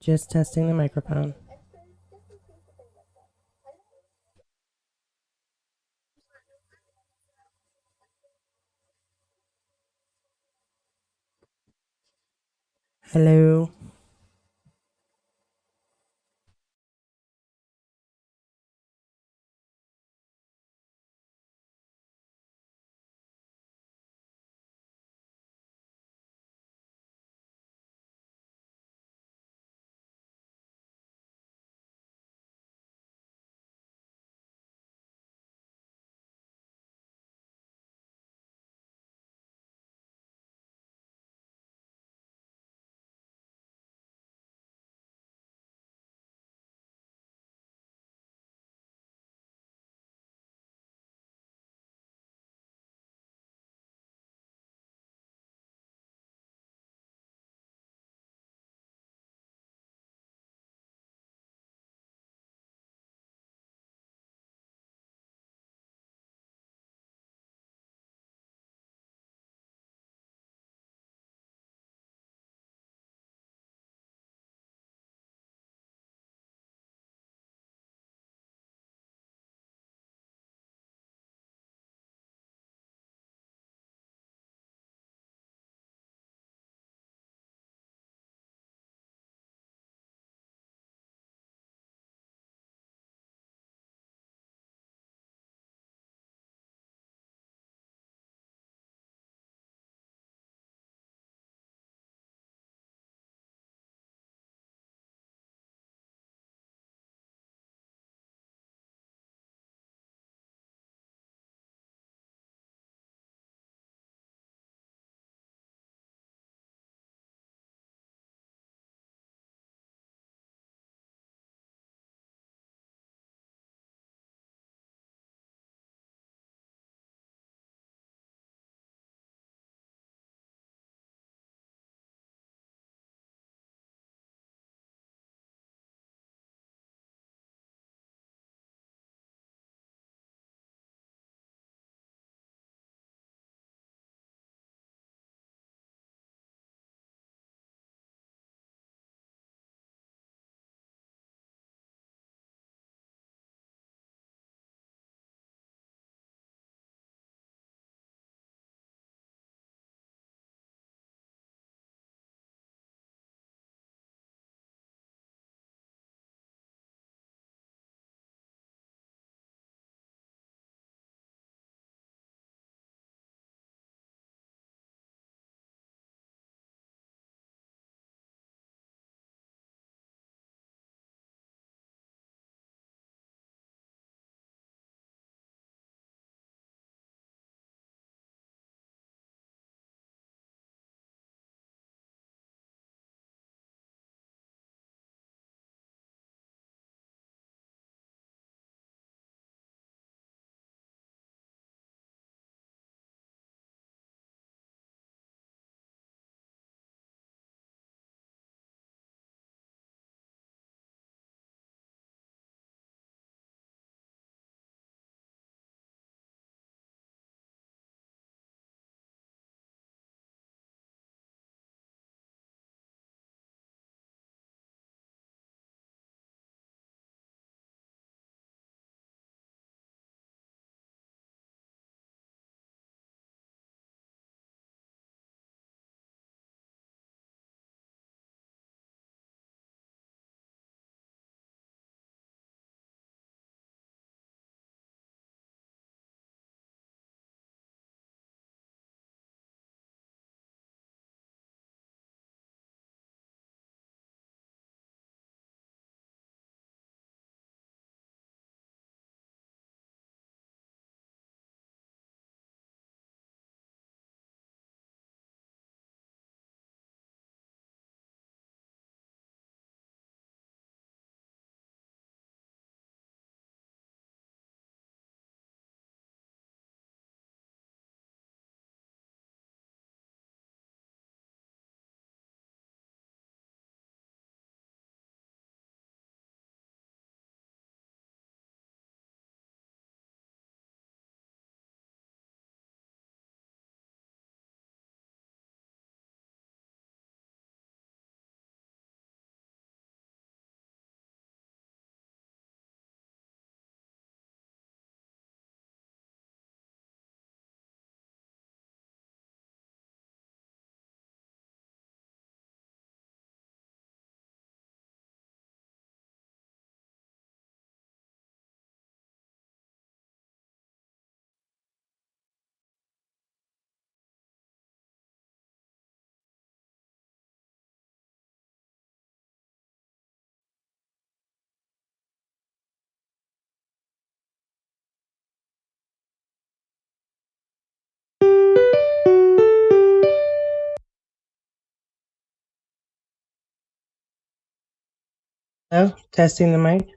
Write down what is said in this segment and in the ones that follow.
Just testing the microphone. Hello. Oh, testing the mic.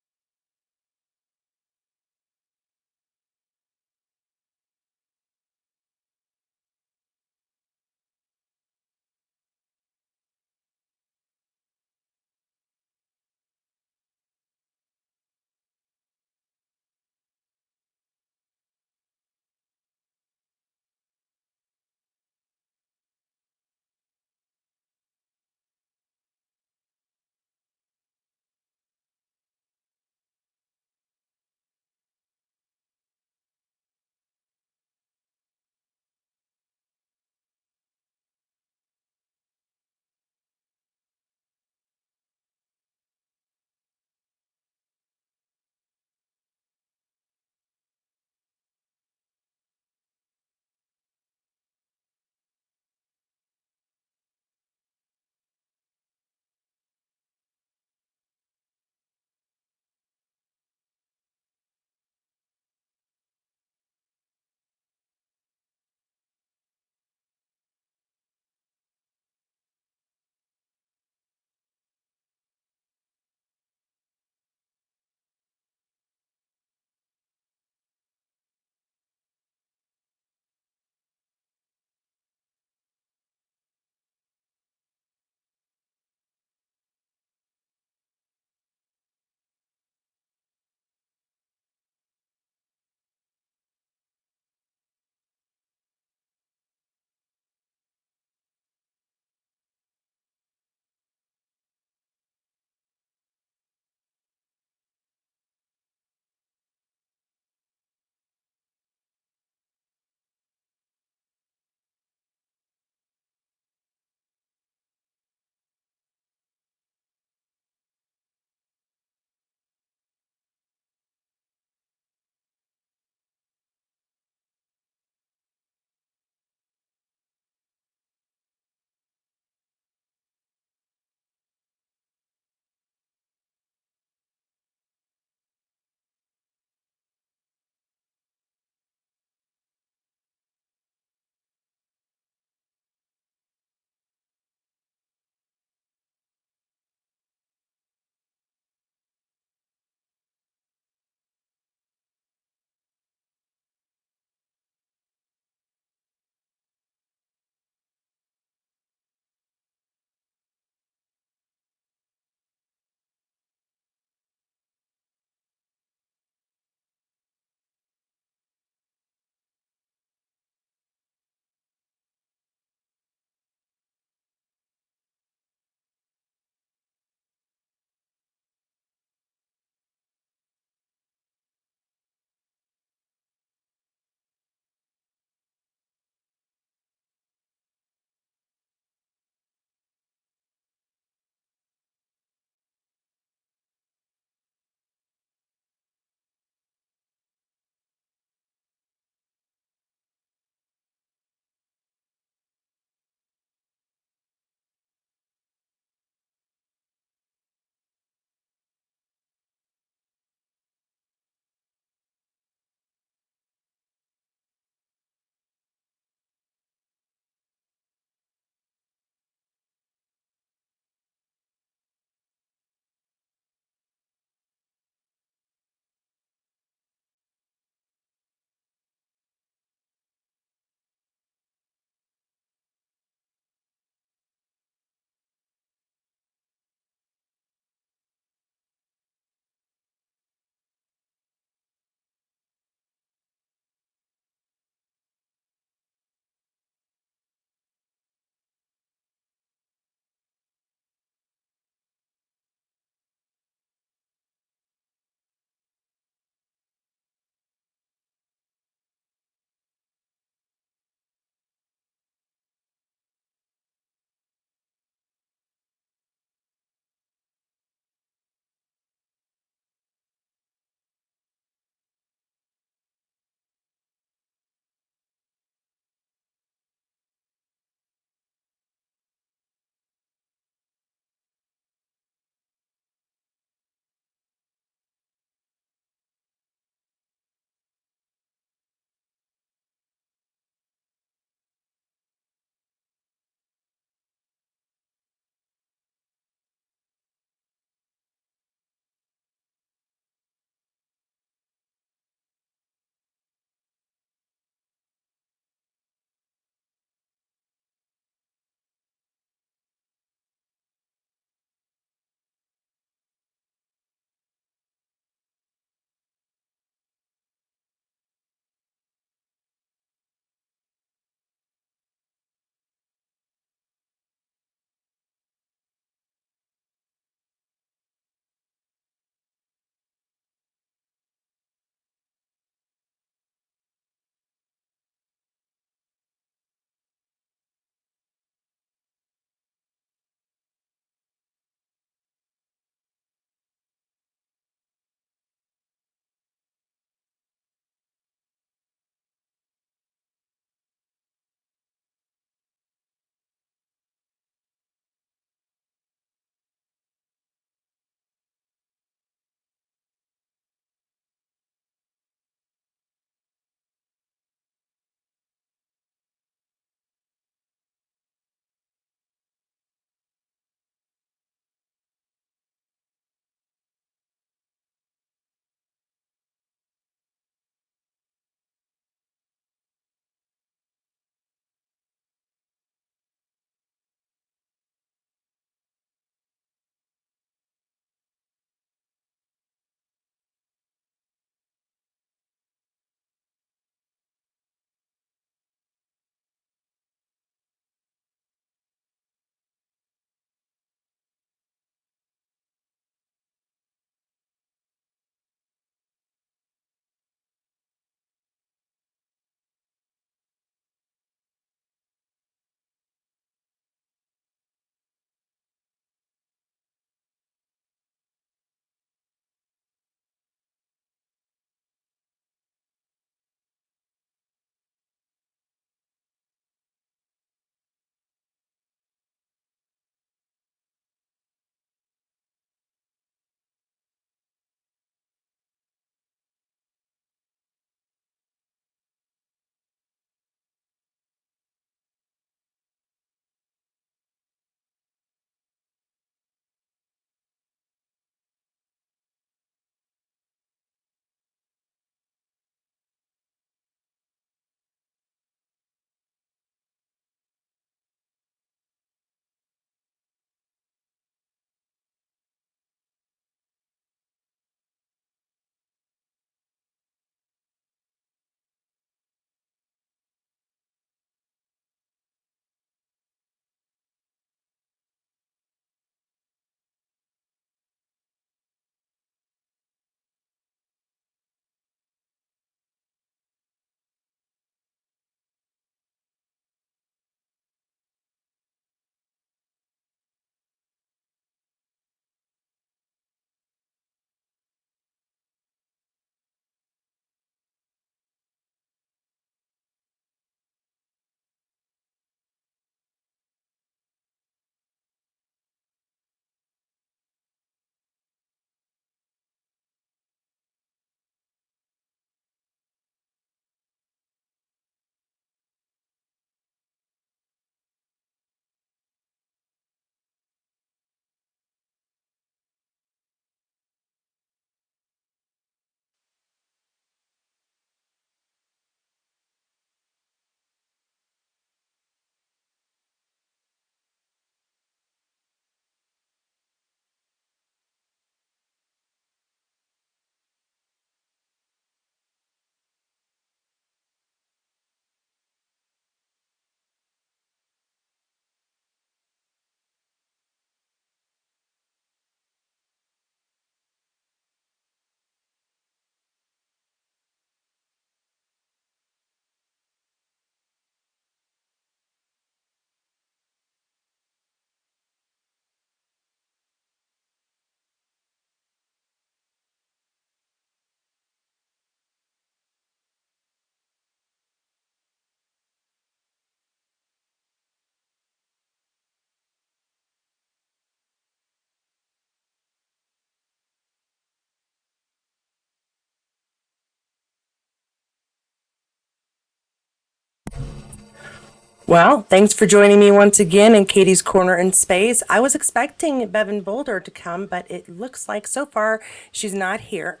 Well, thanks for joining me once again in Katie's Corner in Space. I was expecting Bevan Boulder to come, but it looks like so far she's not here.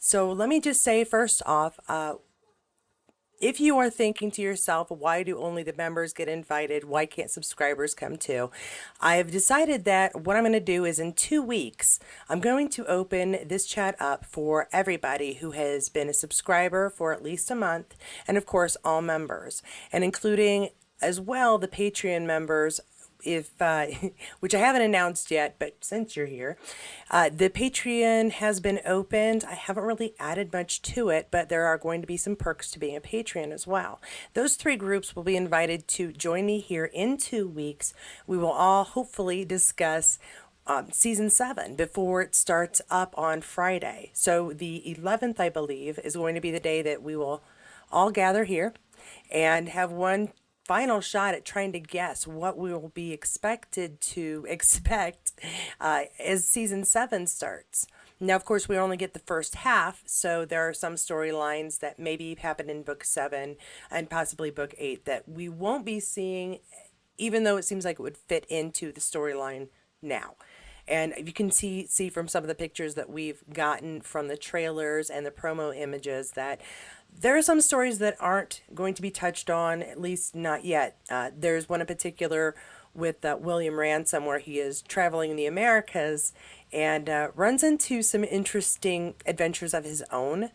So let me just say first off, if you are thinking to yourself, why do only the members get invited? Why can't subscribers come too? I have decided that what I'm going to do is in 2 weeks, I'm going to open this chat up for everybody who has been a subscriber for at least a month, and of course, all members, and including as well the Patreon members if which I haven't announced yet, but since you're here, the Patreon has been opened. I haven't really added much to it, but there are going to be some perks to being a Patreon as well. Those three groups will be invited to join me here in 2 weeks. We will all hopefully discuss season 7 before it starts up on Friday. So the 11th, I believe, is going to be the day that we will all gather here and have one final shot at trying to guess what we will be expected to expect as season 7 starts. Now, of course, we only get the first half, so there are some storylines that maybe happen in book 7 and possibly book 8 that we won't be seeing, even though it seems like it would fit into the storyline now. And you can see from some of the pictures that we've gotten from the trailers and the promo images that there are some stories that aren't going to be touched on, at least not yet. There's one in particular with William Ransom where he is traveling in the Americas and runs into some interesting adventures of his own.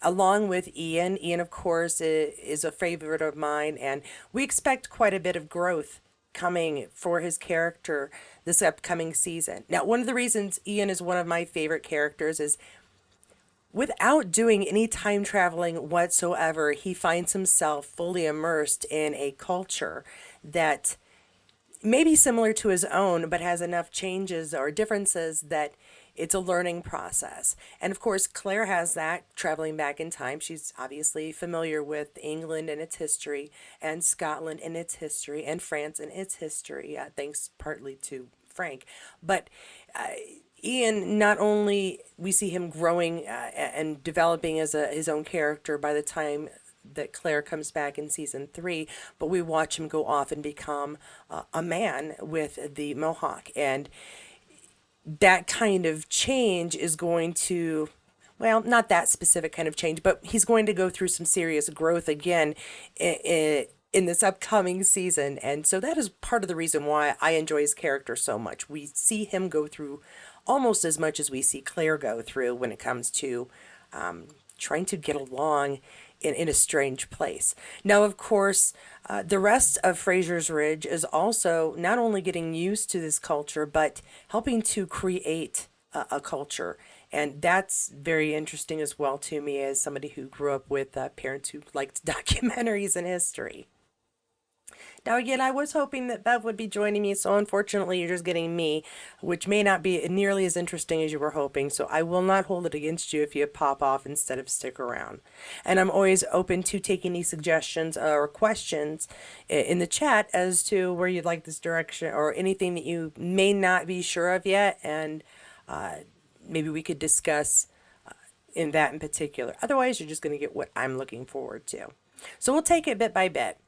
Along with Ian. Ian, of course, is a favorite of mine, and we expect quite a bit of growth coming for his character this upcoming season. Now, one of the reasons Ian is one of my favorite characters is without doing any time traveling whatsoever, he finds himself fully immersed in a culture that may be similar to his own, but has enough changes or differences that it's a learning process. And of course, Claire has that traveling back in time. She's obviously familiar with England and its history, and Scotland and its history, and France and its history, thanks partly to Frank. But Ian, not only we see him growing and developing as his own character by the time that Claire comes back in season 3, but we watch him go off and become a man with the mohawk. And that kind of change is going to, well, not that specific kind of change, but he's going to go through some serious growth again in this upcoming season. And so that is part of the reason why I enjoy his character so much. We see him go through almost as much as we see Claire go through when it comes to trying to get along in a strange place. Now, of course, the rest of Fraser's Ridge is also not only getting used to this culture, but helping to create a culture. And that's very interesting as well to me as somebody who grew up with parents who liked documentaries and history. Now, again, I was hoping that Bev would be joining me, so unfortunately, you're just getting me, which may not be nearly as interesting as you were hoping. So I will not hold it against you if you pop off instead of stick around. And I'm always open to taking any suggestions or questions in the chat as to where you'd like this direction or anything that you may not be sure of yet. And maybe we could discuss in that in particular. Otherwise, you're just going to get what I'm looking forward to. So we'll take it bit by bit.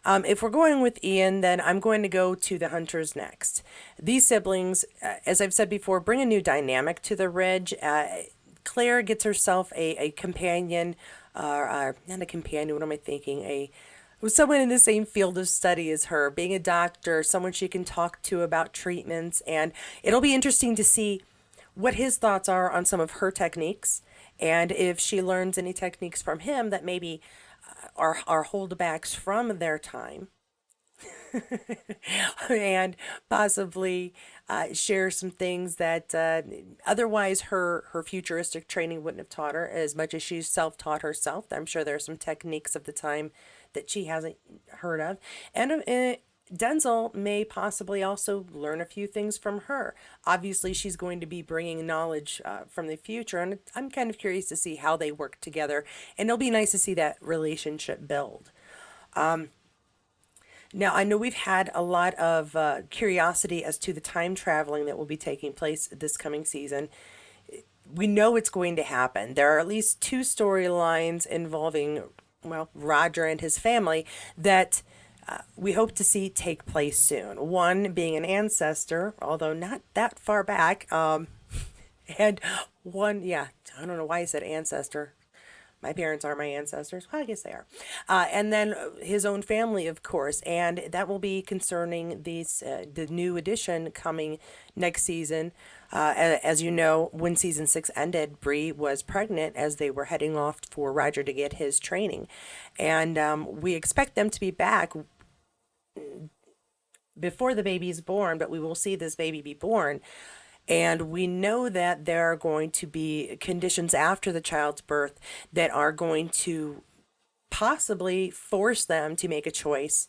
If we're going with Ian, then I'm going to go to the Hunters next. These siblings, as I've said before, bring a new dynamic to the Ridge. Claire gets herself a companion, not a companion, what am I thinking? Someone in the same field of study as her, being a doctor, someone she can talk to about treatments, and it'll be interesting to see what his thoughts are on some of her techniques, and if she learns any techniques from him that maybe are holdbacks from their time and possibly share some things that otherwise her futuristic training wouldn't have taught her as much as she's self-taught herself. I'm sure there are some techniques of the time that she hasn't heard of. And Denzel may possibly also learn a few things from her. Obviously, she's going to be bringing knowledge from the future, and I'm kind of curious to see how they work together, and it'll be nice to see that relationship build. Now, I know we've had a lot of curiosity as to the time traveling that will be taking place this coming season. We know it's going to happen. There are at least two storylines involving, well, Roger and his family that we hope to see take place soon. One being an ancestor, although not that far back, and one, yeah, I don't know why I said ancestor. My parents are my ancestors. Well, I guess they are. And then his own family, of course, and that will be concerning the new edition coming next season. As you know, when season 6 ended, Bree was pregnant as they were heading off for Roger to get his training, and we expect them to be back before the baby is born, but we will see this baby be born. And we know that there are going to be conditions after the child's birth that are going to possibly force them to make a choice.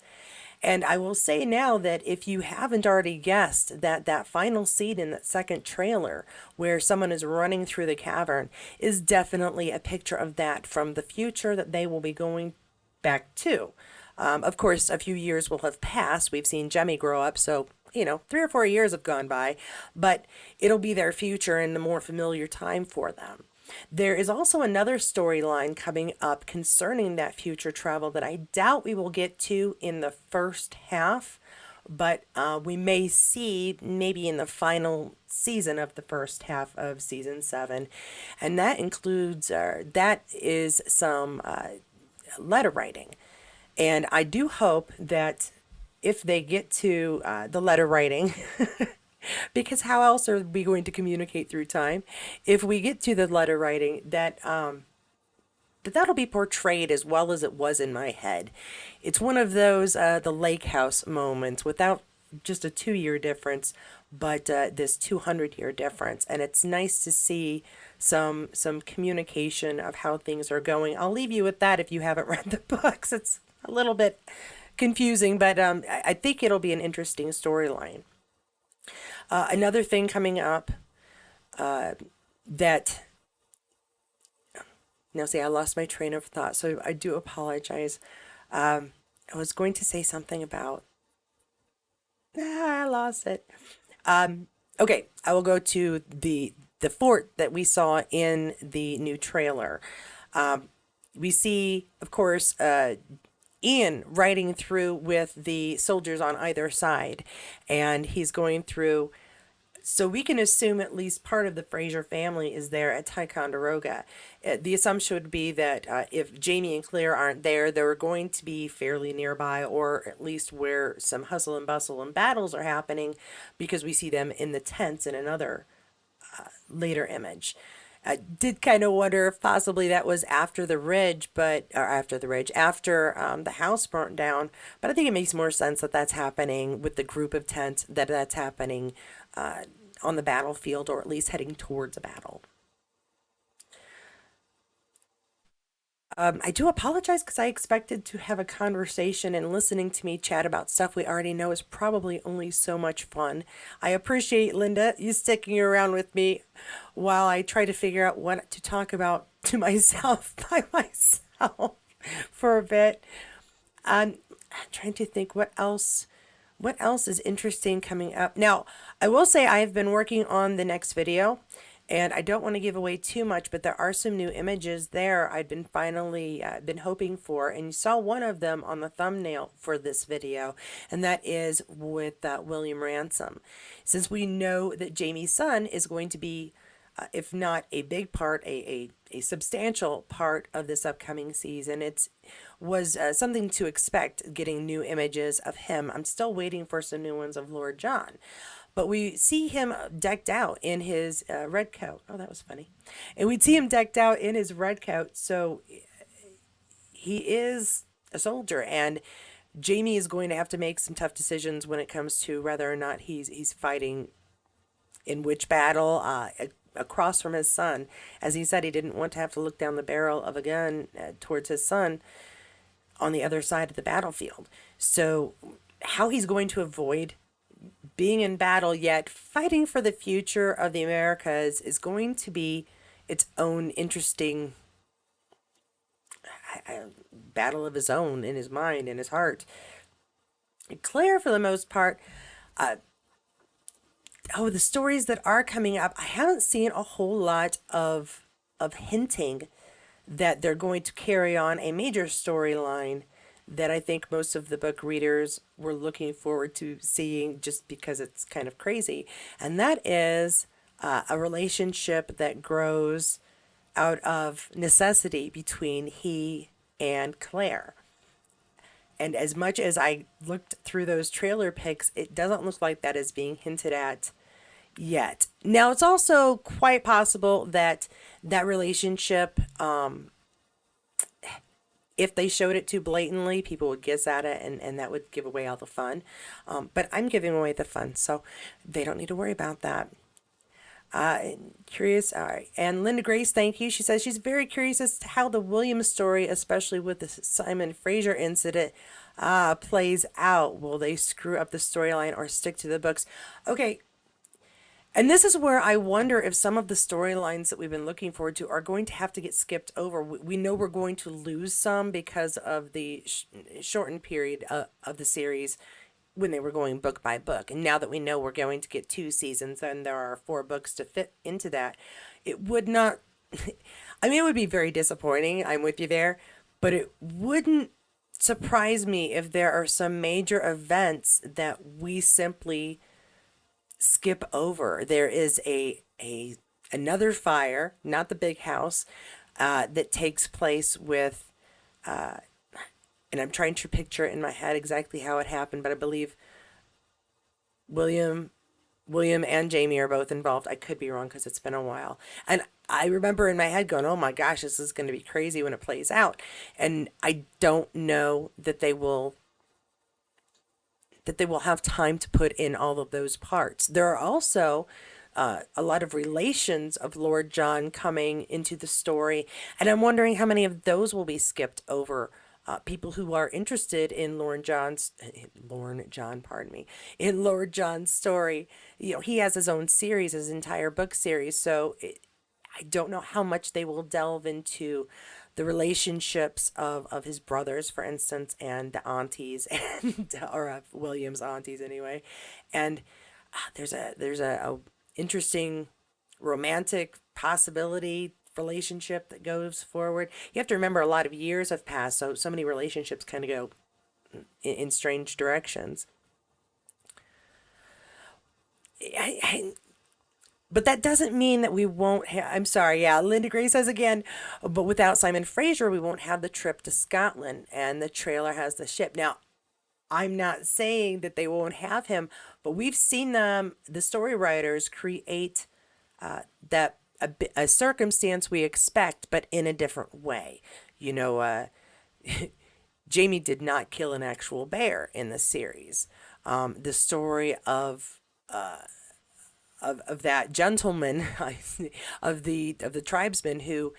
And I will say now that if you haven't already guessed that that final scene in that second trailer where someone is running through the cavern is definitely a picture of that from the future that they will be going back to. Of course, a few years will have passed. We've seen Jemmy grow up, so 3 or 4 years have gone by, but it'll be their future and the more familiar time for them. There is also another storyline coming up concerning that future travel that I doubt we will get to in the first half, but we may see maybe in the final season of the first half of season 7, and that is some letter writing. And I do hope that if they get to the letter writing, because how else are we going to communicate through time? If we get to the letter writing, that'll be portrayed as well as it was in my head. It's one of those the lake house moments without just a 2 year difference, but this 200-year difference, and it's nice to see some communication of how things are going. I'll leave you with that if you haven't read the books. It's a little bit confusing, but I think it'll be an interesting storyline. Another thing coming up that now see I lost my train of thought, so I do apologize. I was going to say something about I lost it. Okay, I will go to the fort that we saw in the new trailer. We see, of course, Ian riding through with the soldiers on either side, and he's going through. So we can assume at least part of the Fraser family is there at Ticonderoga. The assumption would be that if Jamie and Claire aren't there, they're going to be fairly nearby, or at least where some hustle and bustle and battles are happening, because we see them in the tents in another later image. I did kind of wonder if possibly that was after the ridge, after the house burnt down. But I think it makes more sense that that's happening with the group of tents, that's happening on the battlefield, or at least heading towards a battle. I do apologize because I expected to have a conversation, and listening to me chat about stuff we already know is probably only so much fun. I appreciate, Linda, you sticking around with me while I try to figure out what to talk about to myself by myself for a bit. I'm trying to think what else is interesting coming up. Now, I will say I have been working on the next video, and I don't want to give away too much, but there are some new images there I've been finally been hoping for, and you saw one of them on the thumbnail for this video, and that is with William Ransom. Since we know that Jamie's son is going to be, if not a big part, a substantial part of this upcoming season, was something to expect getting new images of him. I'm still waiting for some new ones of Lord John. But we see him decked out in his red coat. Oh, that was funny. And we'd see him decked out in his red coat. So he is a soldier. And Jamie is going to have to make some tough decisions when it comes to whether or not he's fighting in which battle across from his son. As he said, he didn't want to have to look down the barrel of a gun towards his son on the other side of the battlefield. So how he's going to avoid being in battle yet fighting for the future of the Americas is going to be its own interesting battle of his own in his mind and his heart. Claire, for the most part, the stories that are coming up, I haven't seen a whole lot of hinting that they're going to carry on a major storyline that I think most of the book readers were looking forward to seeing just because it's kind of crazy. And that is a relationship that grows out of necessity between he and Claire. And as much as I looked through those trailer pics, it doesn't look like that is being hinted at yet. Now, it's also quite possible that that relationship, if they showed it too blatantly, people would guess at it, and that would give away all the fun. But I'm giving away the fun, so they don't need to worry about that. Curious. All right. And Linda Grace, thank you. She says she's very curious as to how the Williams story, especially with the Simon Fraser incident, plays out. Will they screw up the storyline or stick to the books? Okay. And this is where I wonder if some of the storylines that we've been looking forward to are going to have to get skipped over. We know we're going to lose some because of the shortened period of the series when they were going book by book. And now that we know we're going to get 2 seasons and there are 4 books to fit into that, it would not, I mean, it would be very disappointing. I'm with you there, but it wouldn't surprise me if there are some major events that we simply skip over. There is a another fire, not the big house, that takes place with, and I'm trying to picture it in my head exactly how it happened, but I believe William William and Jamie are both involved. I could be wrong because it's been a while. And I remember in my head going, "Oh my gosh, this is going to be crazy when it plays out." And I don't know that they will have time to put in all of those parts. There are also a lot of relations of Lord John coming into the story, and I'm wondering how many of those will be skipped over. People who are interested in Lord John, pardon me, in Lord John's story. He has his own series, his entire book series. So I don't know how much they will delve into the relationships of his brothers, for instance, and the aunties, and or William's aunties anyway. And there's a interesting romantic possibility relationship that goes forward. You have to remember a lot of years have passed, so many relationships kind of go in strange directions. I, but that doesn't mean that we won't have, I'm sorry, yeah, Linda Gray says again, but without Simon Fraser, we won't have the trip to Scotland, and the trailer has the ship. Now, I'm not saying that they won't have him, but we've seen them, the story writers, create that a circumstance we expect, but in a different way. You know, Jamie did not kill an actual bear in the series. The story of that gentleman of the tribesman who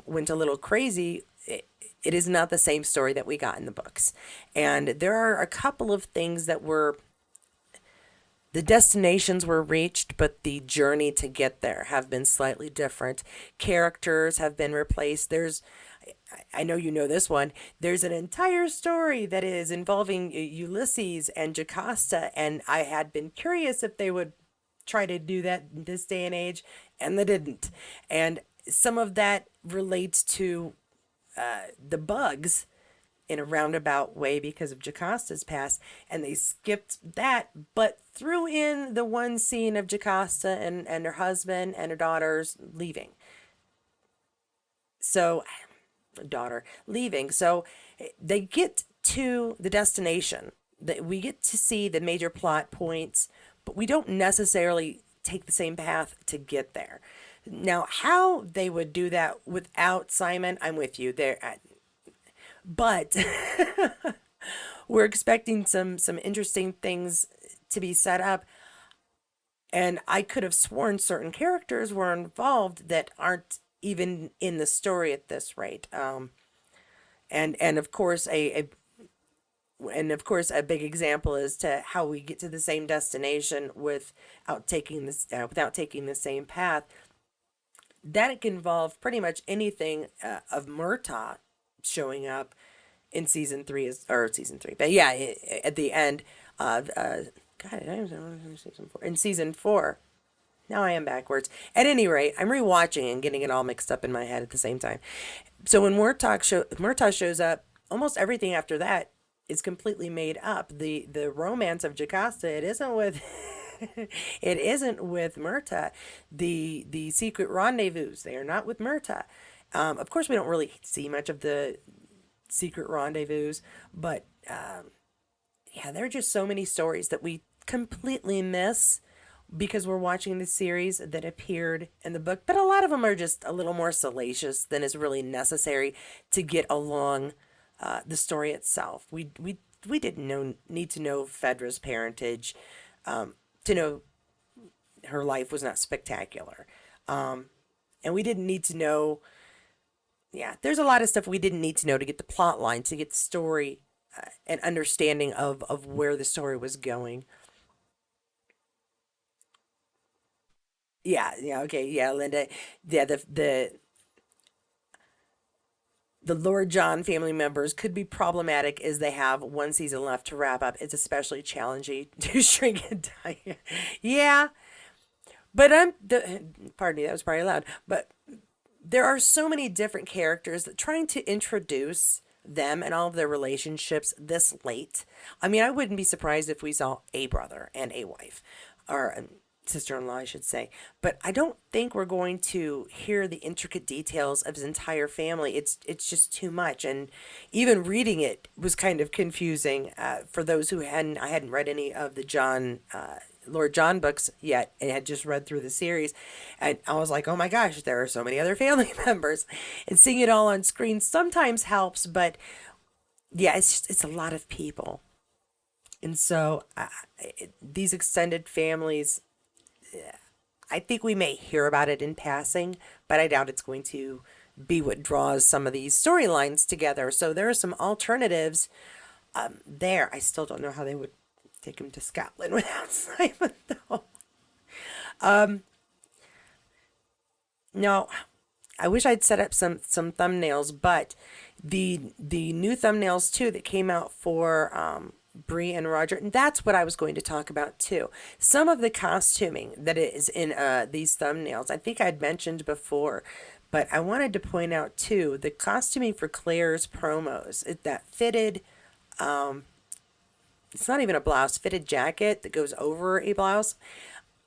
went a little crazy. It is not the same story that we got in the books, and there are a couple of things that were the destinations were reached, but the journey to get there have been slightly different. Characters have been replaced. I know you know this one. There's an entire story that is involving Ulysses and Jocasta, and I had been curious if they would try to do that in this day and age, and they didn't. And some of that relates to the bugs in a roundabout way because of Jocasta's past, and they skipped that, but threw in the one scene of Jocasta and her husband and her daughters leaving. So, daughter leaving. So they get to the destination. We get to see the major plot points, but we don't necessarily take the same path to get there. Now, how they would do that without Simon, I'm with you there. But we're expecting some interesting things to be set up, and I could have sworn certain characters were involved that aren't even in the story at this rate. And of course a big example as to how we get to the same destination without taking the same path. That can involve pretty much anything of Murtaugh showing up in season three, but yeah, at the end of God, in season 4. Now I am backwards. At any rate, I'm rewatching and getting it all mixed up in my head at the same time. So when Murtaugh shows up almost everything after that is completely made up. The romance of Jocasta, it isn't with it isn't with Myrta. The secret rendezvous, they are not with Myrta. Of course, we don't really see much of the secret rendezvous, but yeah, there are just so many stories that we completely miss because we're watching the series that appeared in the book, but a lot of them are just a little more salacious than is really necessary to get along the story itself. We didn't need to know Fedra's parentage to know her life was not spectacular. And we didn't need to know, yeah, there's a lot of stuff we didn't need to know to get the plot line, to get the story and understanding of where the story was going. Yeah, yeah, okay, yeah, Linda. Yeah, the Lord John family members could be problematic as they have one season left to wrap up. It's especially challenging to shrink and die. Yeah, but pardon me, that was probably loud. But there are so many different characters that trying to introduce them and all of their relationships this late. I mean, I wouldn't be surprised if we saw a brother and a wife, or a sister-in-law, I should say. But I don't think we're going to hear the intricate details of his entire family. It's just too much, and even reading it was kind of confusing for those who hadn't. I hadn't read any of the John. Lord John books yet and had just read through the series. And I was like, oh my gosh, there are so many other family members. And seeing it all on screen sometimes helps, but yeah, it's a lot of people. And so these extended families, I think we may hear about it in passing, but I doubt it's going to be what draws some of these storylines together. So there are some alternatives there. I still don't know how they would take him to Scotland without Simon, though. No, I wish I'd set up some thumbnails, but the new thumbnails too that came out for Bree and Roger, and that's what I was going to talk about too. Some of the costuming that is in these thumbnails, I think I'd mentioned before, but I wanted to point out too the costuming for Claire's promos. That fitted, it's not even a blouse, fitted jacket that goes over a blouse.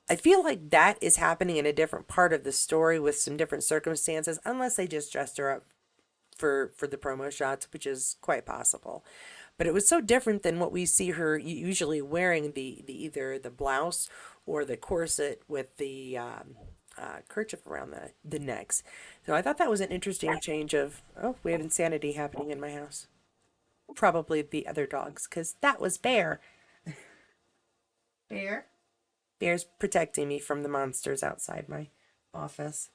I feel like that is happening in a different part of the story with some different circumstances, unless they just dressed her up for the promo shots, which is quite possible. But it was so different than what we see her usually wearing, the either the blouse or the corset with the kerchief around the necks. So I thought that was an interesting change of, oh, we have insanity happening in my house. Probably the other dogs, because that was Bear. Bear? Bear's protecting me from the monsters outside my office.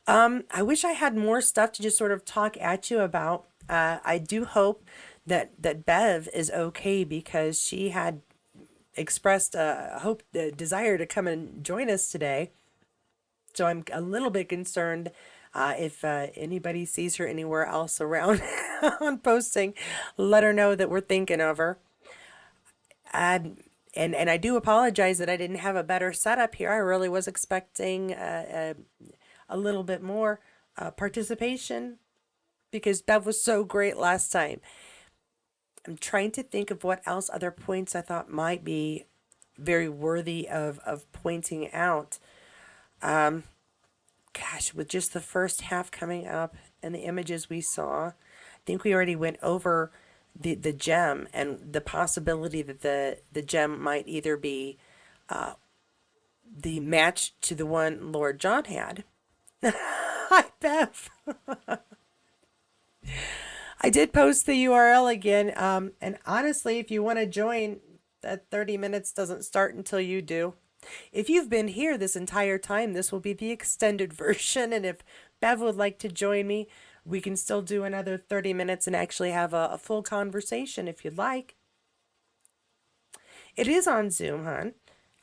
I wish I had more stuff to just sort of talk at you about. I do hope that Bev is okay because she had expressed a hope, a desire to come and join us today. So I'm a little bit concerned if anybody sees her anywhere else around on posting, let her know that we're thinking of her. And I do apologize that I didn't have a better setup here. I really was expecting a little bit more participation because Bev was so great last time. I'm trying to think of what else other points I thought might be very worthy of pointing out. Gosh, with just the first half coming up and the images we saw, I think we already went over the gem and the possibility that the gem might either be the match to the one Lord John had. Hi, Bev. I did post the URL again. And honestly, if you want to join, that 30 minutes doesn't start until you do. If you've been here this entire time, this will be the extended version. And if Bev would like to join me, we can still do another 30 minutes and actually have a full conversation if you'd like. It is on Zoom, hon.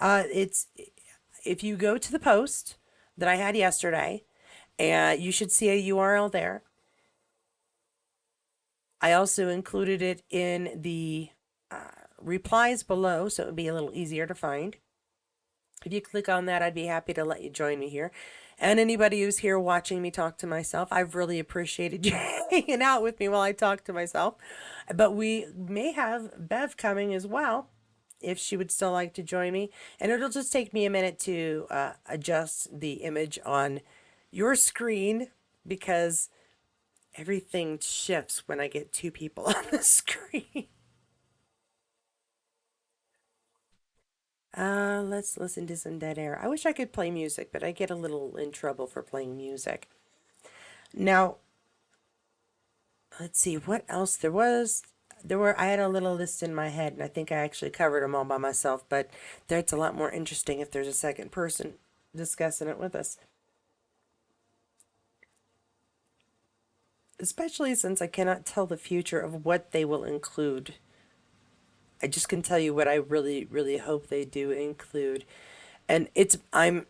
It's if you go to the post that I had yesterday, and you should see a URL there. I also included it in the replies below, so it would be a little easier to find. If you click on that, I'd be happy to let you join me here. and anybody who's here watching me talk to myself. I've really appreciated you hanging out with me while I talk to myself. But we may have Bev coming as well if she would still like to join me. And it'll just take me a minute to adjust the image on your screen because everything shifts when I get two people on the screen. Let's listen to some dead air. I wish I could play music, but I get a little in trouble for playing music. Now, let's see what else there was. I had a little list in my head, and I think I actually covered them all by myself, but that's a lot more interesting if there's a second person discussing it with us. Especially since I cannot tell the future of what they will include. I just can tell you what I really, really hope they do include. And I'm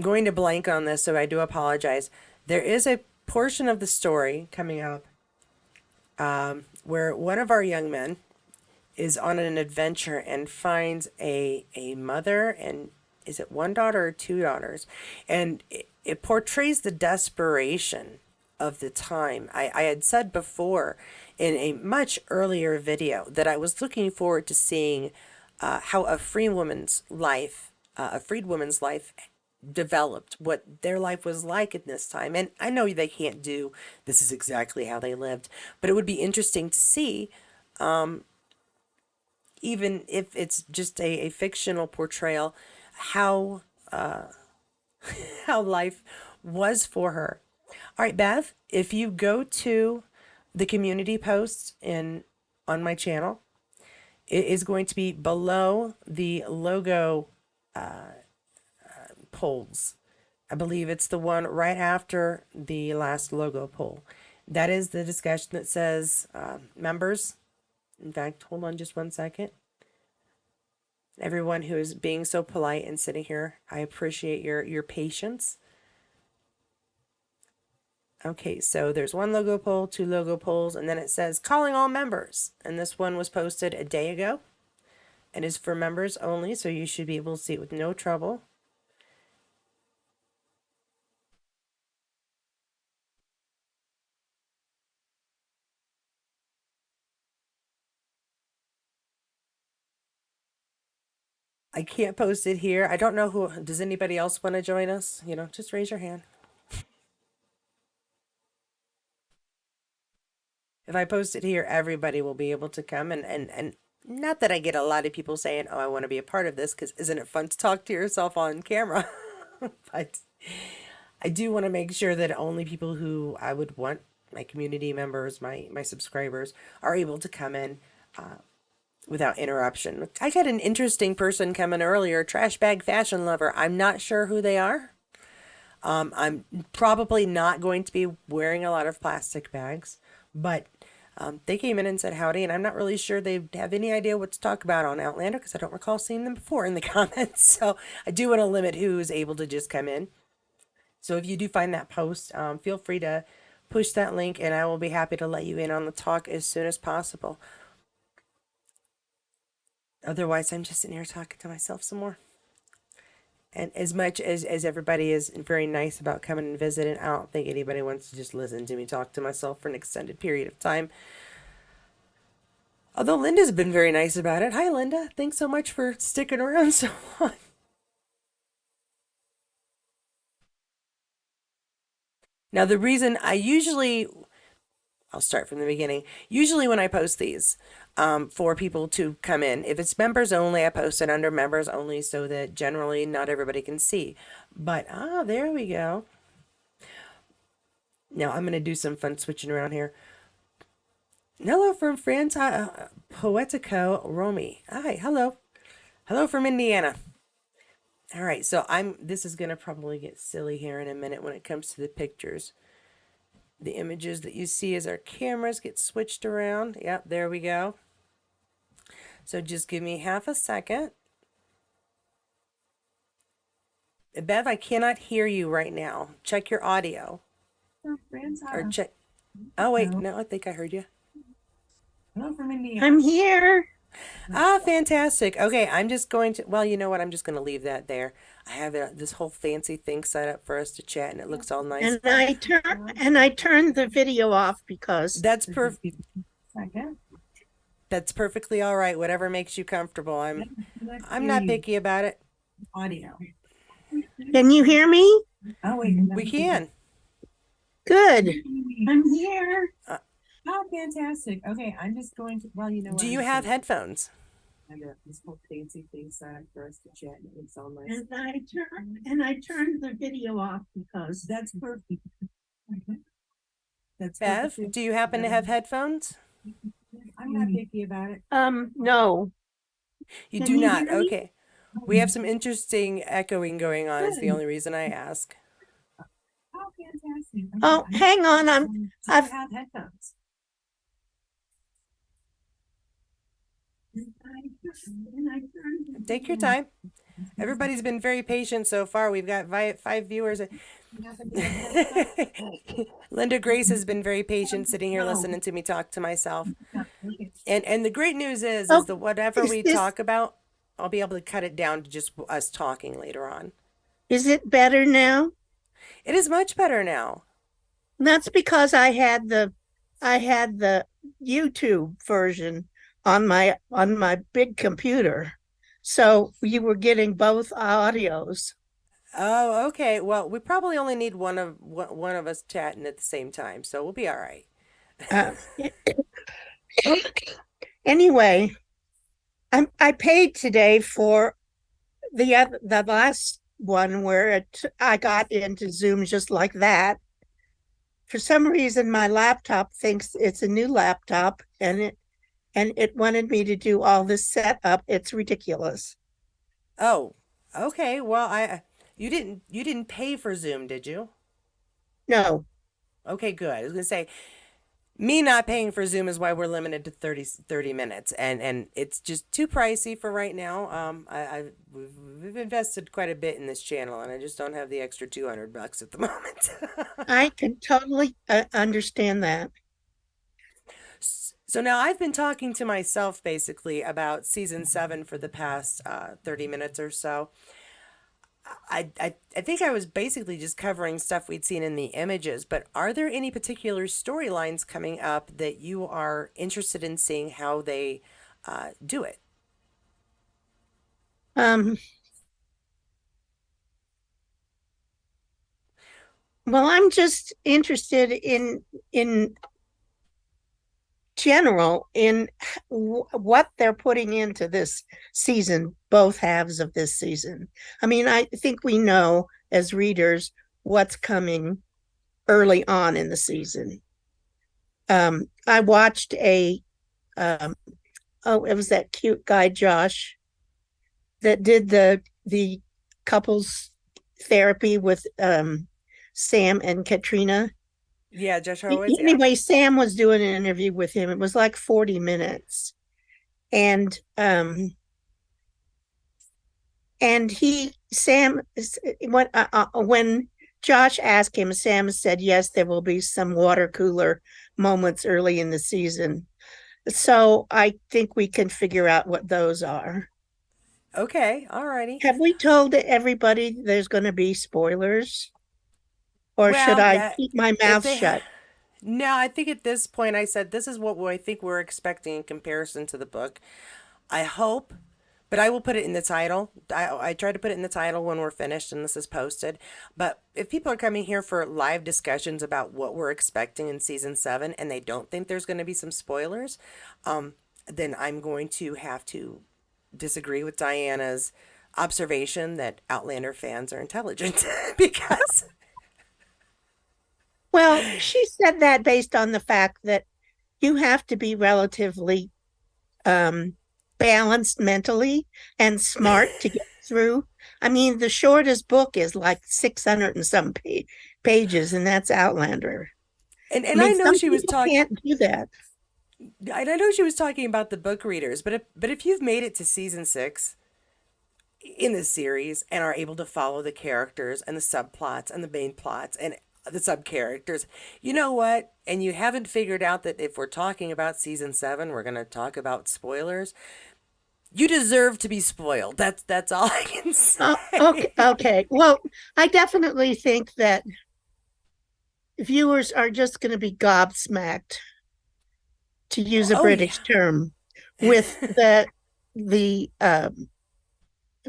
going to blank on this, so I do apologize. There is a portion of the story coming up where one of our young men is on an adventure and finds a mother and is it one daughter or two daughters? And it portrays the desperation of the time. I had said before in a much earlier video that I was looking forward to seeing how a freed woman's life developed, what their life was like in this time. And I know they can't do this is exactly how they lived, but it would be interesting to see even if it's just a fictional portrayal, how how life was for her. All right, Beth, if you go to the community posts in on my channel, it is going to be below the logo polls. I believe it's the one right after the last logo poll. That is the discussion that says members. In fact, hold on just one second. Everyone who is being so polite and sitting here, I appreciate your patience. Okay, so there's one logo poll, two logo polls, and then it says calling all members. And this one was posted a day ago and is for members only, so you should be able to see it with no trouble. I can't post it here. I don't know who, does anybody else want to join us? Just raise your hand. If I post it here, everybody will be able to come and not that I get a lot of people saying, "Oh, I want to be a part of this," because isn't it fun to talk to yourself on camera? But I do want to make sure that only people who I would want, my community members, my subscribers, are able to come in without interruption. I got an interesting person coming earlier, trash bag fashion lover. I'm not sure who they are. I'm probably not going to be wearing a lot of plastic bags, but they came in and said howdy, and I'm not really sure they have any idea what to talk about on Outlander because I don't recall seeing them before in the comments. So I do want to limit who's able to just come in. So if you do find that post, feel free to push that link, and I will be happy to let you in on the talk as soon as possible. Otherwise, I'm just in here talking to myself some more. And as much as everybody is very nice about coming and visiting, I don't think anybody wants to just listen to me talk to myself for an extended period of time. Although Linda's been very nice about it. Hi, Linda. Thanks so much for sticking around so long. Now, the reason I'll start from the beginning. Usually, when I post these for people to come in, if it's members only, I post it under members only so that generally not everybody can see. But, there we go. Now, I'm going to do some fun switching around here. Hello from France, Poetico Romy. Hi, hello. Hello from Indiana. All right, so this is going to probably get silly here in a minute when it comes to the pictures. The images that you see as our cameras get switched around. Yep, there we go. So just give me half a second. Bev, I cannot hear you right now. Check your audio. Or check. Oh, wait, no, I think I heard you. I'm here. Ah, fantastic. Okay, I'm just going to, well, you know what? I'm just going to leave that there. I have this whole fancy thing set up for us to chat and it looks all nice. And I turned the video off because That's that's perfectly all right. Whatever makes you comfortable. I'm not picky about it. can you hear me? We can. Good. Uh, do you have headphones? And I turned the video off because Bev, do you happen to have headphones? no. You Can do you not. hear me? Okay. We have some interesting echoing going on, is the only reason I ask. Oh, hang on. I've Take your time. Everybody's been very patient so far. We've got five viewers. Linda Grace has been very patient sitting here listening to me talk to myself. And the great news is Oh, that whatever is we this talk about, I'll be able to cut it down to just us talking later on. is it better now? It is much better now. That's because I had the YouTube version on my big computer. So you were getting both audios. Oh, okay. Well, we probably only need one of us chatting at the same time, so we'll be all right. Uh, anyway, I paid today for the last one where I got into Zoom just like that. For some reason, my laptop thinks it's a new laptop, and it wanted me to do all this setup. It's ridiculous. Oh, okay. Well, I you didn't pay for Zoom, did you? No. Okay, good. I was gonna say me not paying for Zoom is why we're limited to 30 minutes, and it's just too pricey for right now. We've invested quite a bit in this channel, and I just don't have the extra $200 at the moment. I can totally understand that. So now I've been talking to myself basically about season seven for the past 30 minutes or so. I think I was basically just covering stuff we'd seen in the images, but are there any particular storylines coming up that you are interested in seeing how they do it? Um, well, I'm just interested in general in what they're putting into this season, both halves of this season. I mean, I think we know as readers what's coming early on in the season. I watched a um, oh, it was that cute guy Josh that did the couples therapy with Sam and Katrina. Yeah, Josh Horowitz. Yeah. Anyway, Sam was doing an interview with him. It was like 40 minutes. And he Sam when Josh asked him, Sam said yes, there will be some water cooler moments early in the season. So I think we can figure out what those are. Okay. Alrighty. Have we told everybody there's going to be spoilers? Or should Well, I keep my if mouth they, shut? no, I think at this point I said this is what I think we're expecting in comparison to the book. I hope, but I will put it in the title. I try to put it in the title when we're finished and this is posted. But if people are coming here for live discussions about what we're expecting in season seven and they don't think there's going to be some spoilers, then I'm going to have to disagree with Diana's observation that Outlander fans are intelligent because Well, she said that based on the fact that you have to be relatively um, balanced mentally and smart to get through. I mean, the shortest book is like 600 and some pages, and that's Outlander. I and mean, I know some she was people talking can't do that. I know she was talking about the book readers, but if you've made it to season six in this series and are able to follow the characters and the subplots and the main plots and the sub characters. You know what? And you haven't figured out that if we're talking about season 7, we're going to talk about spoilers. You deserve to be spoiled. That's all I can Oh, okay, say. okay. Well, I definitely think that viewers are just going to be gobsmacked, to use a Oh yeah. British term, with the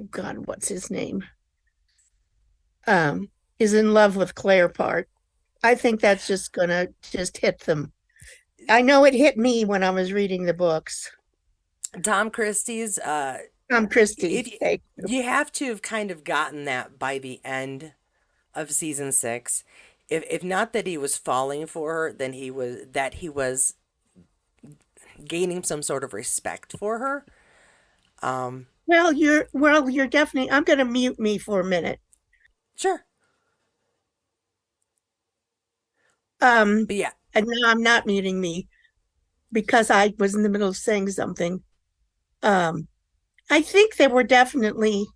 God, what's his name? Um, is in love with Claire part. I think that's just gonna just hit them. I know it hit me when I was reading the books. Tom Christie's Christie, if you, thank you. you have to have kind of gotten that by the end of season 6. If not that he was falling for her, then he was gaining some sort of respect for her. Um, Well, you're definitely. I'm gonna mute me for a minute. sure. Um, But yeah, and now I'm not muting me because I was in the middle of saying something. Um, I think there were definitely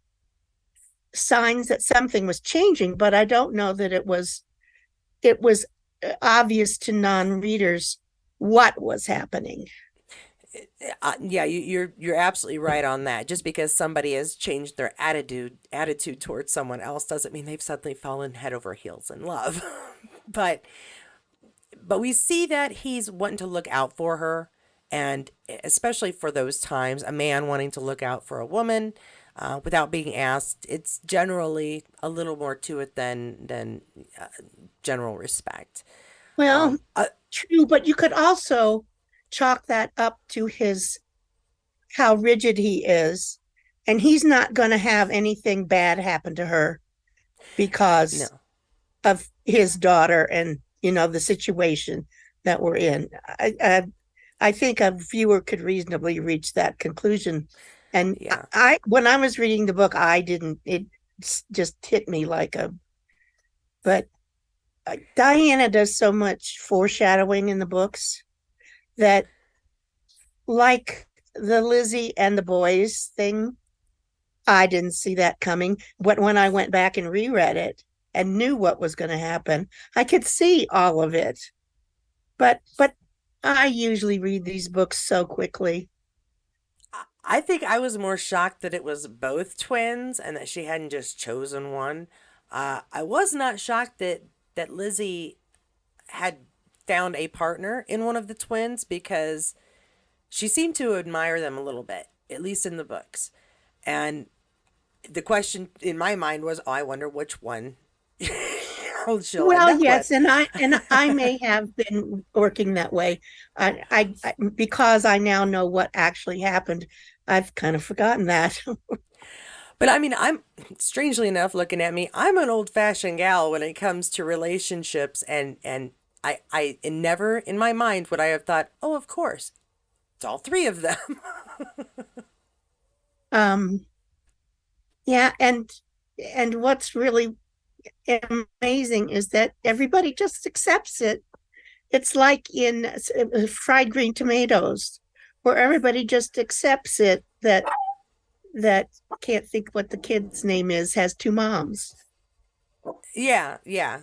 signs that something was changing, but I don't know that it was obvious to non-readers what was happening. yeah, you're absolutely right on that. Just because somebody has changed their attitude towards someone else doesn't mean they've suddenly fallen head over heels in love. but but we see that he's wanting to look out for her, and especially for those times, a man wanting to look out for a woman without being asked, it's generally a little more to it than general respect. Well, Um, uh, true, but you could also chalk that up to his how rigid he is, and he's not going to have anything bad happen to her no, because of his daughter and the situation that we're in. I think a viewer could reasonably reach that conclusion. And yeah. when I was reading the book, I didn't. It just hit me like a. But Diana does so much foreshadowing in the books that, like the Lizzie and the boys thing, I didn't see that coming. But when I went back and reread it and knew what was going to happen, I could see all of it. But I usually read these books so quickly. I think I was more shocked that it was both twins and that she hadn't just chosen one. I was not shocked that Lizzie had found a partner in one of the twins because she seemed to admire them a little bit, at least in the books. And the question in my mind was, oh, I wonder which one she'll end Well, up with. yes, and I may have been working that way. I because I now know what actually happened. I've kind of forgotten that. But I mean, I'm strangely enough looking at me, I'm an old-fashioned gal when it comes to relationships, and I never in my mind would I have thought, oh, of course, it's all three of them. um, yeah, and what's really amazing is that everybody just accepts it. It's like in fried green tomatoes, where everybody just accepts it that can't think what the kid's name is has two moms. Yeah, yeah.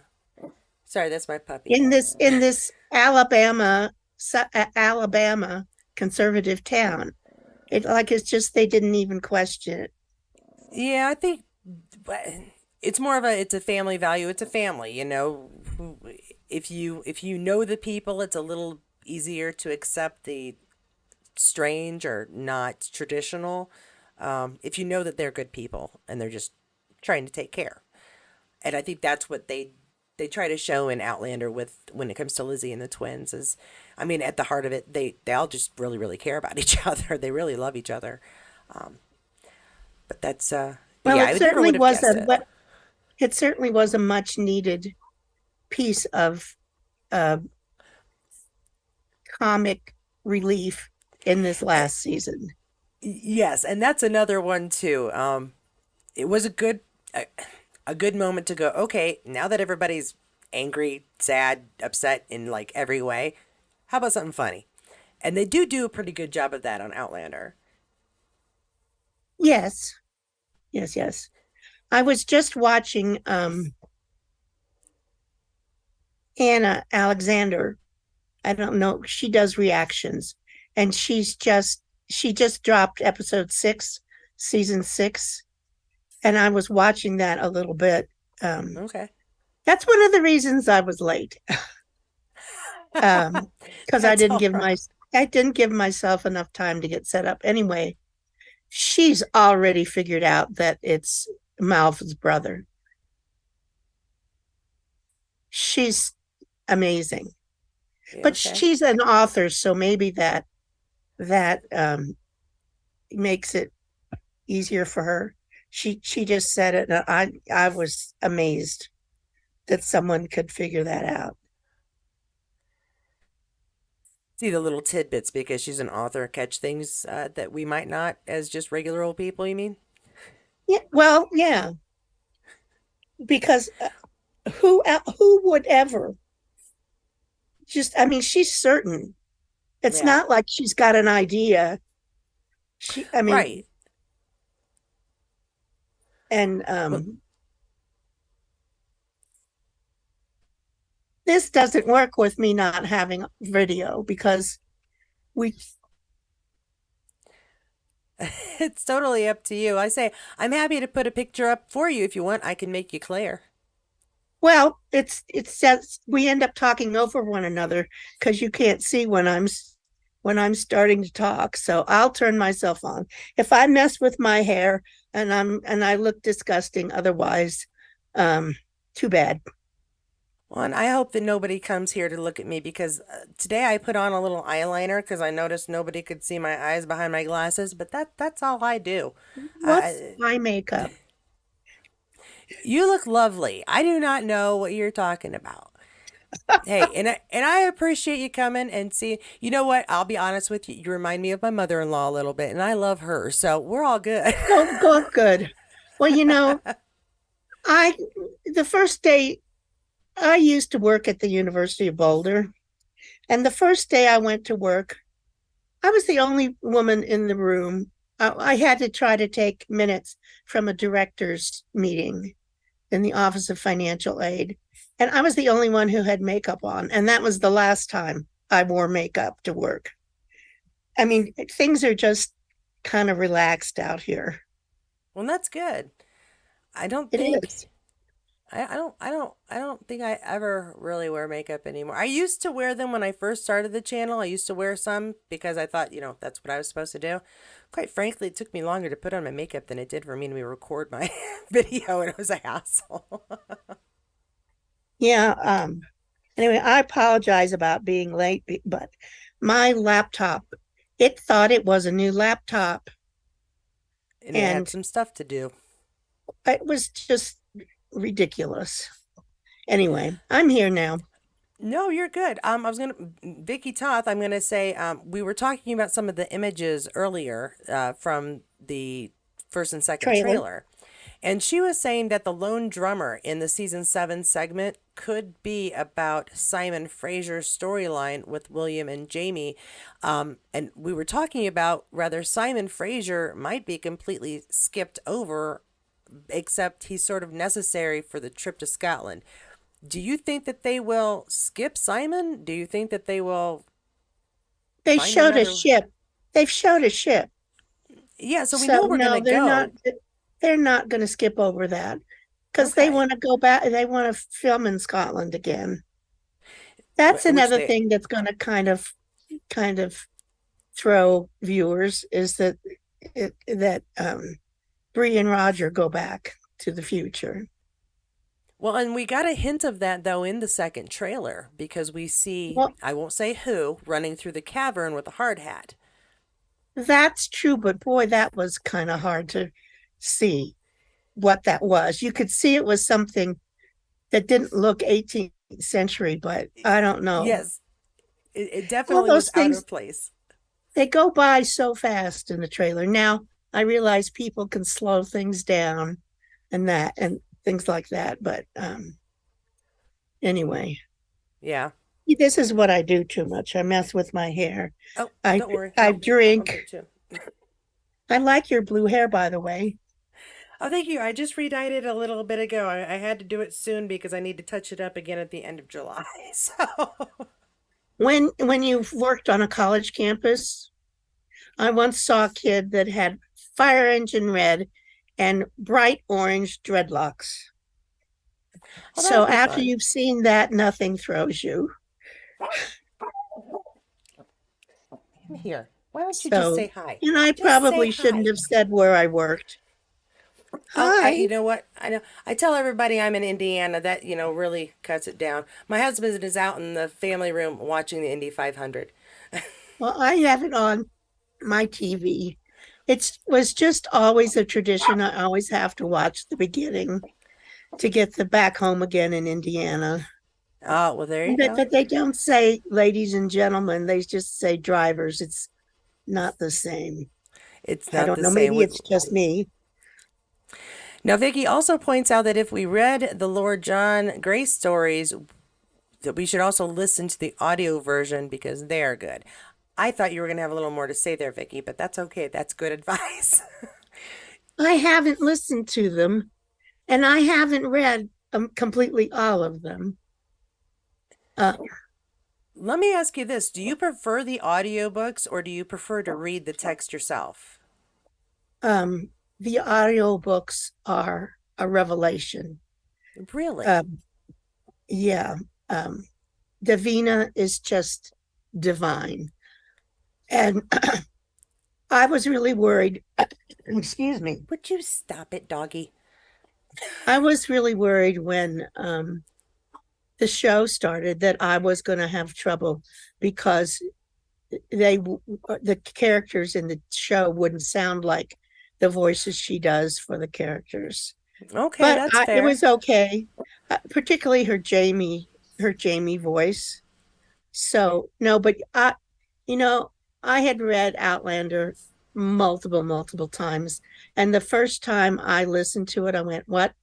Sorry, that's my puppy. In this Alabama conservative town. It's just they didn't even question it. Yeah, I think it's more of it's a family value. It's a family, you know. If you know the people, it's a little easier to accept the strange or not traditional. If you know that they're good people and they're just trying to take care, and I think that's what they try to show in Outlander with when it comes to Lizzie and the twins is, I mean, at the heart of it, they all just really care about each other. They really love each other. Um, but but Well, yeah, I would never would have guessed it. it certainly was a much needed piece of uh, comic relief in this last season. Yes, and that's another one too. It was a, a good moment to go. Okay, now that everybody's angry, sad, upset in like every way, how about something funny? And they do a pretty good job of that on Outlander. Yes, yes, yes. I was just watching Anna Alexander. I don't know. She does reactions, and she just dropped episode 6, season 6, and I was watching that a little bit. Um, Okay. that's one of the reasons I was late. Because That's all right. I didn't give myself enough time to get set up. Anyway, she's already figured out that it's Malv's brother. She's amazing, Yeah, but okay. she's an author, so maybe that makes it easier for her. She just said it, and I was amazed that someone could figure that out. See the little tidbits because she's an author, catch things that we might not as just regular old people, you mean? Yeah, well, yeah, because who would ever just? I mean, she's certain. It's Yeah. not like she's got an idea. I Right. mean, and Well, this doesn't work with me not having video because we it's totally up to you. I say, I'm happy to put a picture up for you if you want. I can make you clear. well, it says we end up talking over one another because you can't see when I'm starting to talk. So I'll turn myself on. If I mess with my hair and I look disgusting, otherwise, um, too bad. Well, and I hope that nobody comes here to look at me because today I put on a little eyeliner because I noticed nobody could see my eyes behind my glasses, but that's all I do. What's eye makeup? You look lovely. I do not know what you're talking about. Hey, and I appreciate you coming and see. You know what? I'll be honest with you. You remind me of my mother-in-law a little bit, and I love her, so we're all good. Go good. Well, I the first day I used to work at the University of Boulder, and the first day I went to work, I was the only woman in the room. I had to try to take minutes from a director's meeting in the Office of Financial Aid. And I was the only one who had makeup on. And that was the last time I wore makeup to work. I mean, things are just kind of relaxed out here. Well, that's good. I don't It think is. I don't think I ever really wear makeup anymore. I used to wear them when I first started the channel. I used to wear some because I thought, that's what I was supposed to do. Quite frankly, it took me longer to put on my makeup than it did for me to record my video, and it was a hassle. Yeah. Anyway, I apologize about being late, but my laptop, it thought it was a new laptop. And it had And some stuff to do. it was just ridiculous. Anyway, I'm here now. No, you're good. Vicky Toth, I'm gonna say, we were talking about some of the images earlier from the first and second Trailer. trailer. And she was saying that the lone drummer in the season 7 segment could be about Simon Fraser's storyline with William and Jamie. And we were talking about whether Simon Fraser might be completely skipped over, except he's sort of necessary for the trip to Scotland. Do you think that they will skip Simon? Do you think that they will They find showed a another? ship. They've showed a ship. Yeah, so we So know we're no, gonna go. they're not going to skip over that because they Okay. want to go back. They want to film in Scotland again. That's Which another they thing that's going to kind of throw viewers is that Bree and Roger go back to the future. Well, and we got a hint of that though in the second trailer because we see, Well, I won't say who, running through the cavern with a hard hat. that's true, but boy, that was kind of hard to see what that was. You could see it was something that didn't look 18th century, but I don't know. Yes, it All definitely was those out of things, place. they go by so fast in the trailer. Now I realize people can slow things down and things like that. But anyway, Yeah. this is what I do too much. I mess with my hair. Oh, I don't worry. I I'll drink. hurt you. I like your blue hair, by the way. Oh, thank you. I just re-dyed it a little bit ago. I had to do it soon because I need to touch it up again at the end of July. So, When you've worked on a college campus, I once saw a kid that had fire engine red and bright orange dreadlocks. well, that'll So be after fun. you've seen that, nothing throws you. Come here. Why don't you just So, say hi? and I Just say probably shouldn't hi. have said where I worked. Oh, Hi. you know what? I know. I tell everybody I'm in Indiana. That really cuts it down. My husband is out in the family room watching the Indy 500. Well, I have it on my TV. It was just always a tradition. I always have to watch the beginning to get the back home again in Indiana. Oh, well, there you But, go. but they don't say ladies and gentlemen, they just say drivers. It's not the same. It's I not don't the know. same. Maybe it's just me. Now, Vicky also points out that if we read the Lord John Grace stories, that we should also listen to the audio version because they are good. I thought you were going to have a little more to say there, Vicky, but that's okay. That's good advice. I haven't listened to them and I haven't read completely all of them. Uh, Let me ask you this. Do you prefer the audiobooks or do you prefer to read the text yourself? um, the audiobooks are a revelation. Really? Um, yeah. Um, Davina is just divine. And I was really worried. Excuse me. Would you stop it, doggy? I was really worried when the show started that I was going to have trouble because the characters in the show wouldn't sound like the voices she does for the characters. Okay, But that's it fair. was okay, particularly her Jamie voice. So no, but you know, I had read Outlander multiple times, and the first time I listened to it, I went, "What?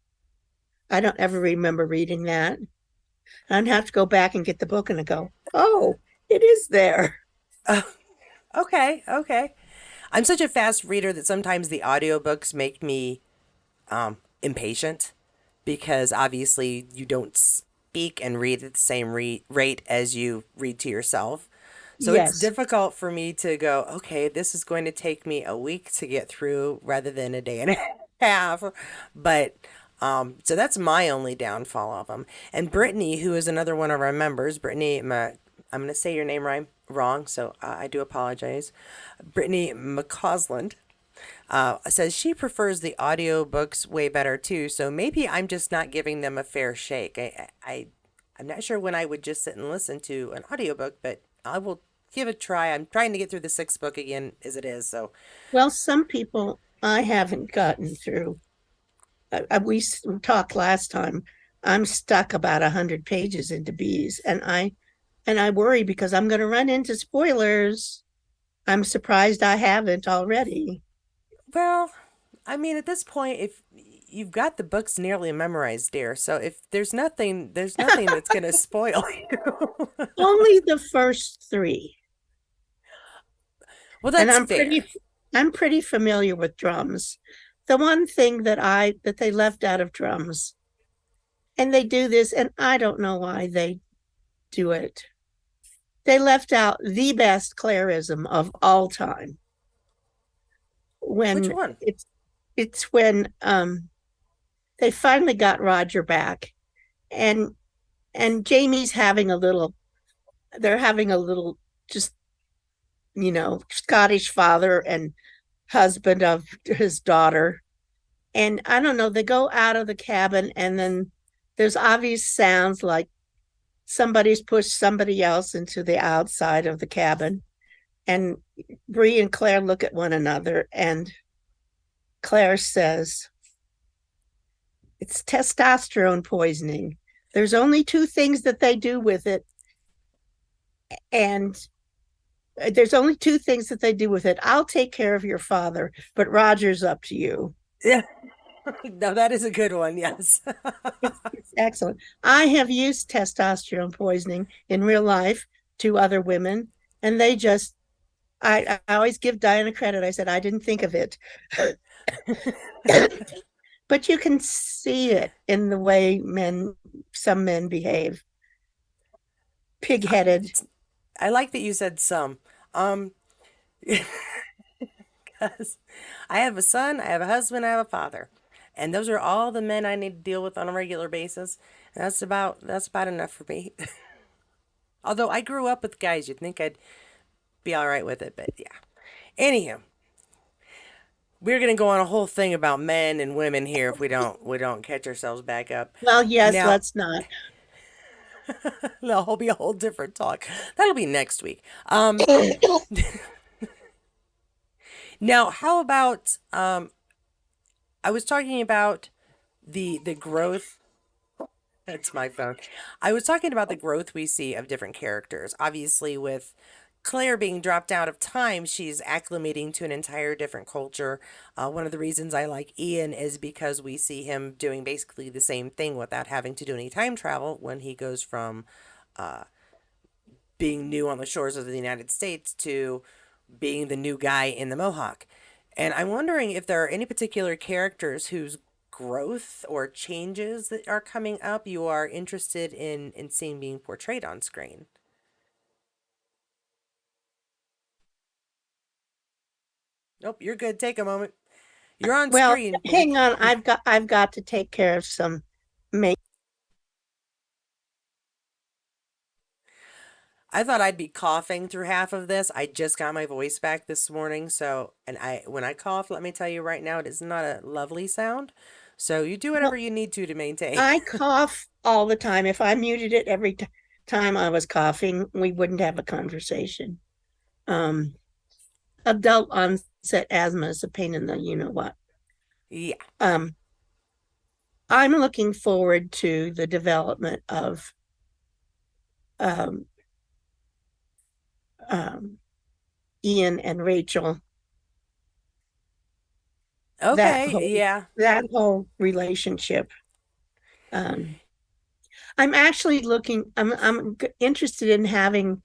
I don't ever remember reading that." I'd have to go back and get the book and I go, "Oh, it is there." Uh, okay, okay. I'm such a fast reader that sometimes the audiobooks make me impatient because obviously you don't speak and read at the same rate as you read to yourself. So it's Yes. difficult for me to go, okay, this is going to take me a week to get through rather than a day and a half. But so that's my only downfall of them. And Brittany, who is another one of our members, Brittany, I'm going to say your name wrong, so I do apologize. Brittany McCausland says she prefers the audiobooks way better too. So maybe I'm just not giving them a fair shake. I'm not sure when I would just sit and listen to an audiobook, but I will give it a try. I'm trying to get through the sixth book again as it is. So, Well, some people I haven't gotten through. We talked last time. I'm stuck about 100 pages into bees, and I worry because I'm going to run into spoilers. I'm surprised I haven't already. well, I mean, at this point, if you've got the books nearly memorized, dear, so if there's nothing that's going to spoil you. Only the first three, Well, and that's fair. I'm pretty familiar with drums. The one thing that they left out of drums, and they do this, and I don't know why they do it. They left out the best Clarism of all time Which when one? it's when they finally got Roger back, and Jamie's having a little. They're having a little, just Scottish father and husband of his daughter, and I don't know. They go out of the cabin, and then there's obvious sounds like somebody's pushed somebody else into the outside of the cabin, and Bree and Claire look at one another, and Claire says, "It's testosterone poisoning. There's only two things that they do with it, and there's only two things that they do with it. I'll take care of your father, but Roger's up to you." Yeah, no, that is a good one. Yes. It's excellent. I have used testosterone poisoning in real life to other women, and they just, I always give Diana credit. I said, I didn't think of it. but you can see it in the way some men behave, pig-headed. I like that you said some. Um, 'Cause I have a son, I have a husband, I have a father. And those are all the men I need to deal with on a regular basis. And that's about enough for me. Although I grew up with guys, you'd think I'd be all right with it, but yeah. Anywho, we're gonna go on a whole thing about men and women here if we don't catch ourselves back up. Well, yes, Now, let's not. that'll be a whole different talk. That'll be next week. Now, how about I was talking about the growth. That's my phone. I was talking about the growth we see of different characters. Obviously, with Claire being dropped out of time, she's acclimating to an entire different culture. One of the reasons I like Ian is because we see him doing basically the same thing without having to do any time travel when he goes from being new on the shores of the United States to being the new guy in the Mohawk. And I'm wondering if there are any particular characters whose growth or changes that are coming up you are interested in seeing being portrayed on screen. Nope, you're good. Take a moment. You're on Well, screen. hang on. I've got to take care of some make. I thought I'd be coughing through half of this. I just got my voice back this morning, so and I when I cough, let me tell you right now, it is not a lovely sound. So you do whatever Well, you need to maintain. I cough all the time. If I muted it every time I was coughing, we wouldn't have a conversation. Um, Adult onset asthma is a pain in the you know what. Yeah. Um, I'm looking forward to the development of um, um, Ian and Rachel. That Okay. whole Yeah. that whole relationship. Um, I'm actually looking. I'm interested in having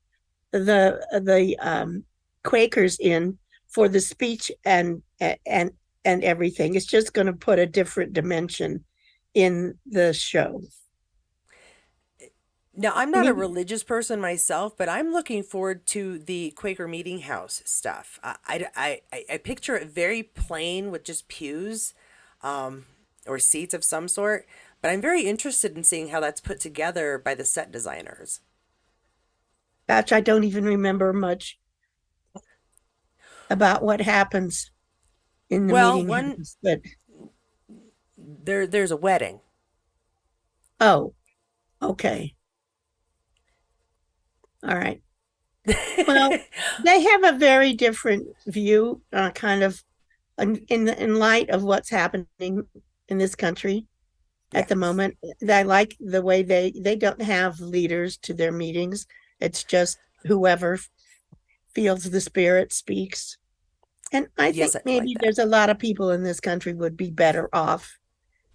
the Quakers in for the speech and everything. It's just going to put a different dimension in the show. Now, I'm I not a mean, religious person myself, but I'm looking forward to the Quaker Meeting House stuff. I picture it very plain with just pews or seats of some sort, but I'm very interested in seeing how that's put together by the set designers. gosh, I don't even remember much about what happens in the Well, meeting one house. But there's a wedding. oh, okay, all right. Well, they have a very different view, kind of in light of what's happening in this country at the Yes. moment. I like the way they don't have leaders to their meetings. It's just whoever feels the spirit speaks. And I Yes, think I like maybe that. there's a lot of people in this country would be better off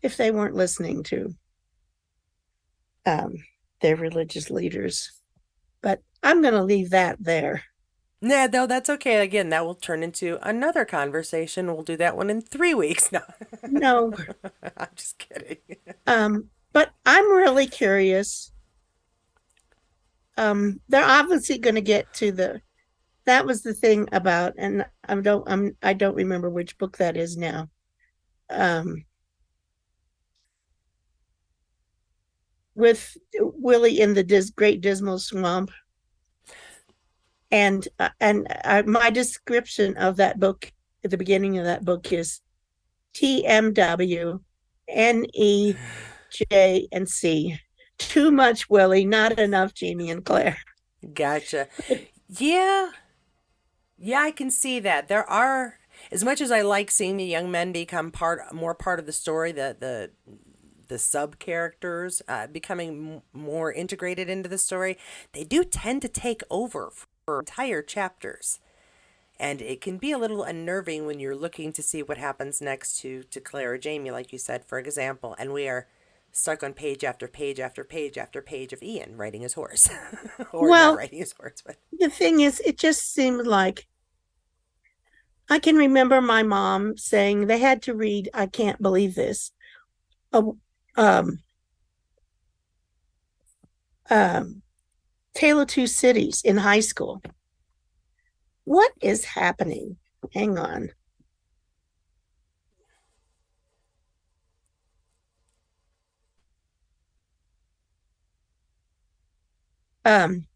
if they weren't listening to um, their religious leaders. But I'm going to leave that there. Nah, no, that's okay. Again, that will turn into another conversation. We'll do that one in 3 weeks. No, No, I'm just kidding. but I'm really curious. They're obviously going to get to the. That was the thing about, and I don't remember which book that is now. Um, with Willie in the Great Dismal Swamp, and my description of that book at the beginning of that book is TMW, NEJ and C. Too much Willie, not enough Jamie and Claire. Gotcha. Yeah, yeah, I can see that. There are, as much as I like seeing the young men become more part of the story, the sub characters becoming more integrated into the story, they do tend to take over for entire chapters. And it can be a little unnerving when you're looking to see what happens next to Claire or Jamie, like you said, for example, and we are stuck on page after page after page after page of Ian riding his horse. Or not Well, riding his horse, but the thing is, it just seemed like I can remember my mom saying they had to read I Can't Believe This a um, Tale of Two Cities in high school. What is happening? Hang on. Um,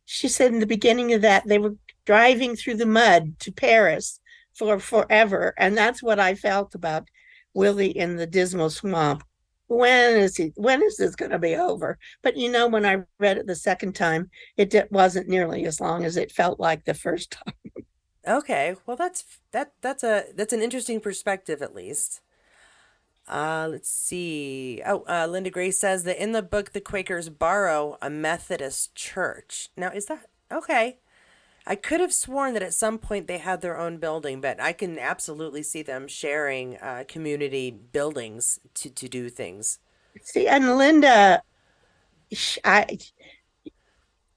she said in the beginning of that they were driving through the mud to Paris for forever, and that's what I felt about Willie in the Dismal Swamp. When is this going to be over? But when I read it the second time, wasn't nearly as long as it felt like the first time. Okay, well that's an interesting perspective at least. Let's see. Oh, Linda Gray says that in the book the Quakers borrow a Methodist church. Now, is that okay? I could have sworn that at some point they had their own building, but I can absolutely see them sharing community buildings to do things. See, and Linda,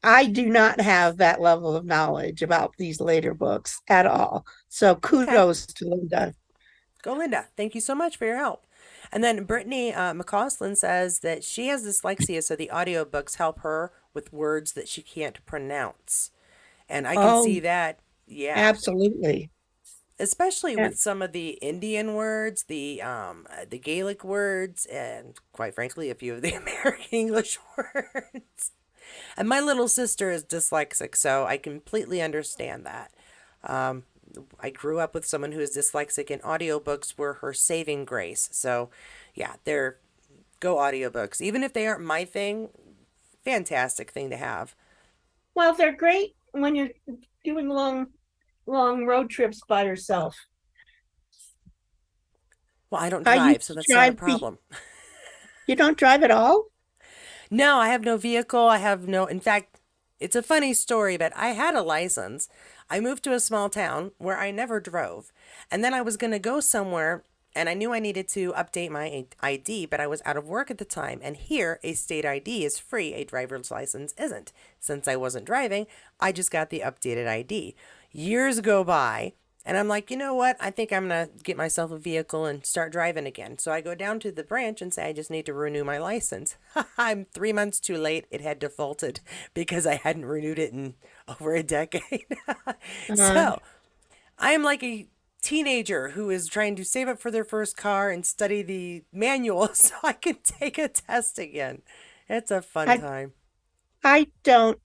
I do not have that level of knowledge about these later books at all. So Okay. kudos to Linda. Go, Linda. Thank you so much for your help. And then Brittany McCausland says that she has dyslexia, so the audiobooks help her with words that she can't pronounce. And I can see Oh, that, yeah, absolutely. especially Yeah. with some of the Indian words, the Gaelic words, and quite frankly, a few of the American English words. And my little sister is dyslexic, so I completely understand that. Um, I grew up with someone who is dyslexic, and audiobooks were her saving grace. So, yeah, they're go audiobooks. Even if they aren't my thing, fantastic thing to have. Well, they're great when you're doing long road trips by yourself. Well, I don't I drive, used so to that's not a drive. problem. You don't drive at all? No, I have no vehicle. I have no, in fact, it's a funny story, but I had a license. I moved to a small town where I never drove. And then I was going to go somewhere and I knew I needed to update my ID, but I was out of work at the time. And here, a state ID is free, a driver's license isn't. Since I wasn't driving, I just got the updated ID. Years go by, and I'm like, you know what? I think I'm going to get myself a vehicle and start driving again. So I go down to the branch and say, I just need to renew my license. I'm 3 months too late. It had defaulted because I hadn't renewed it in over a decade. Uh, So I am like a teenager who is trying to save up for their first car and study the manual so I can take a test again. It's a fun I time. I don't.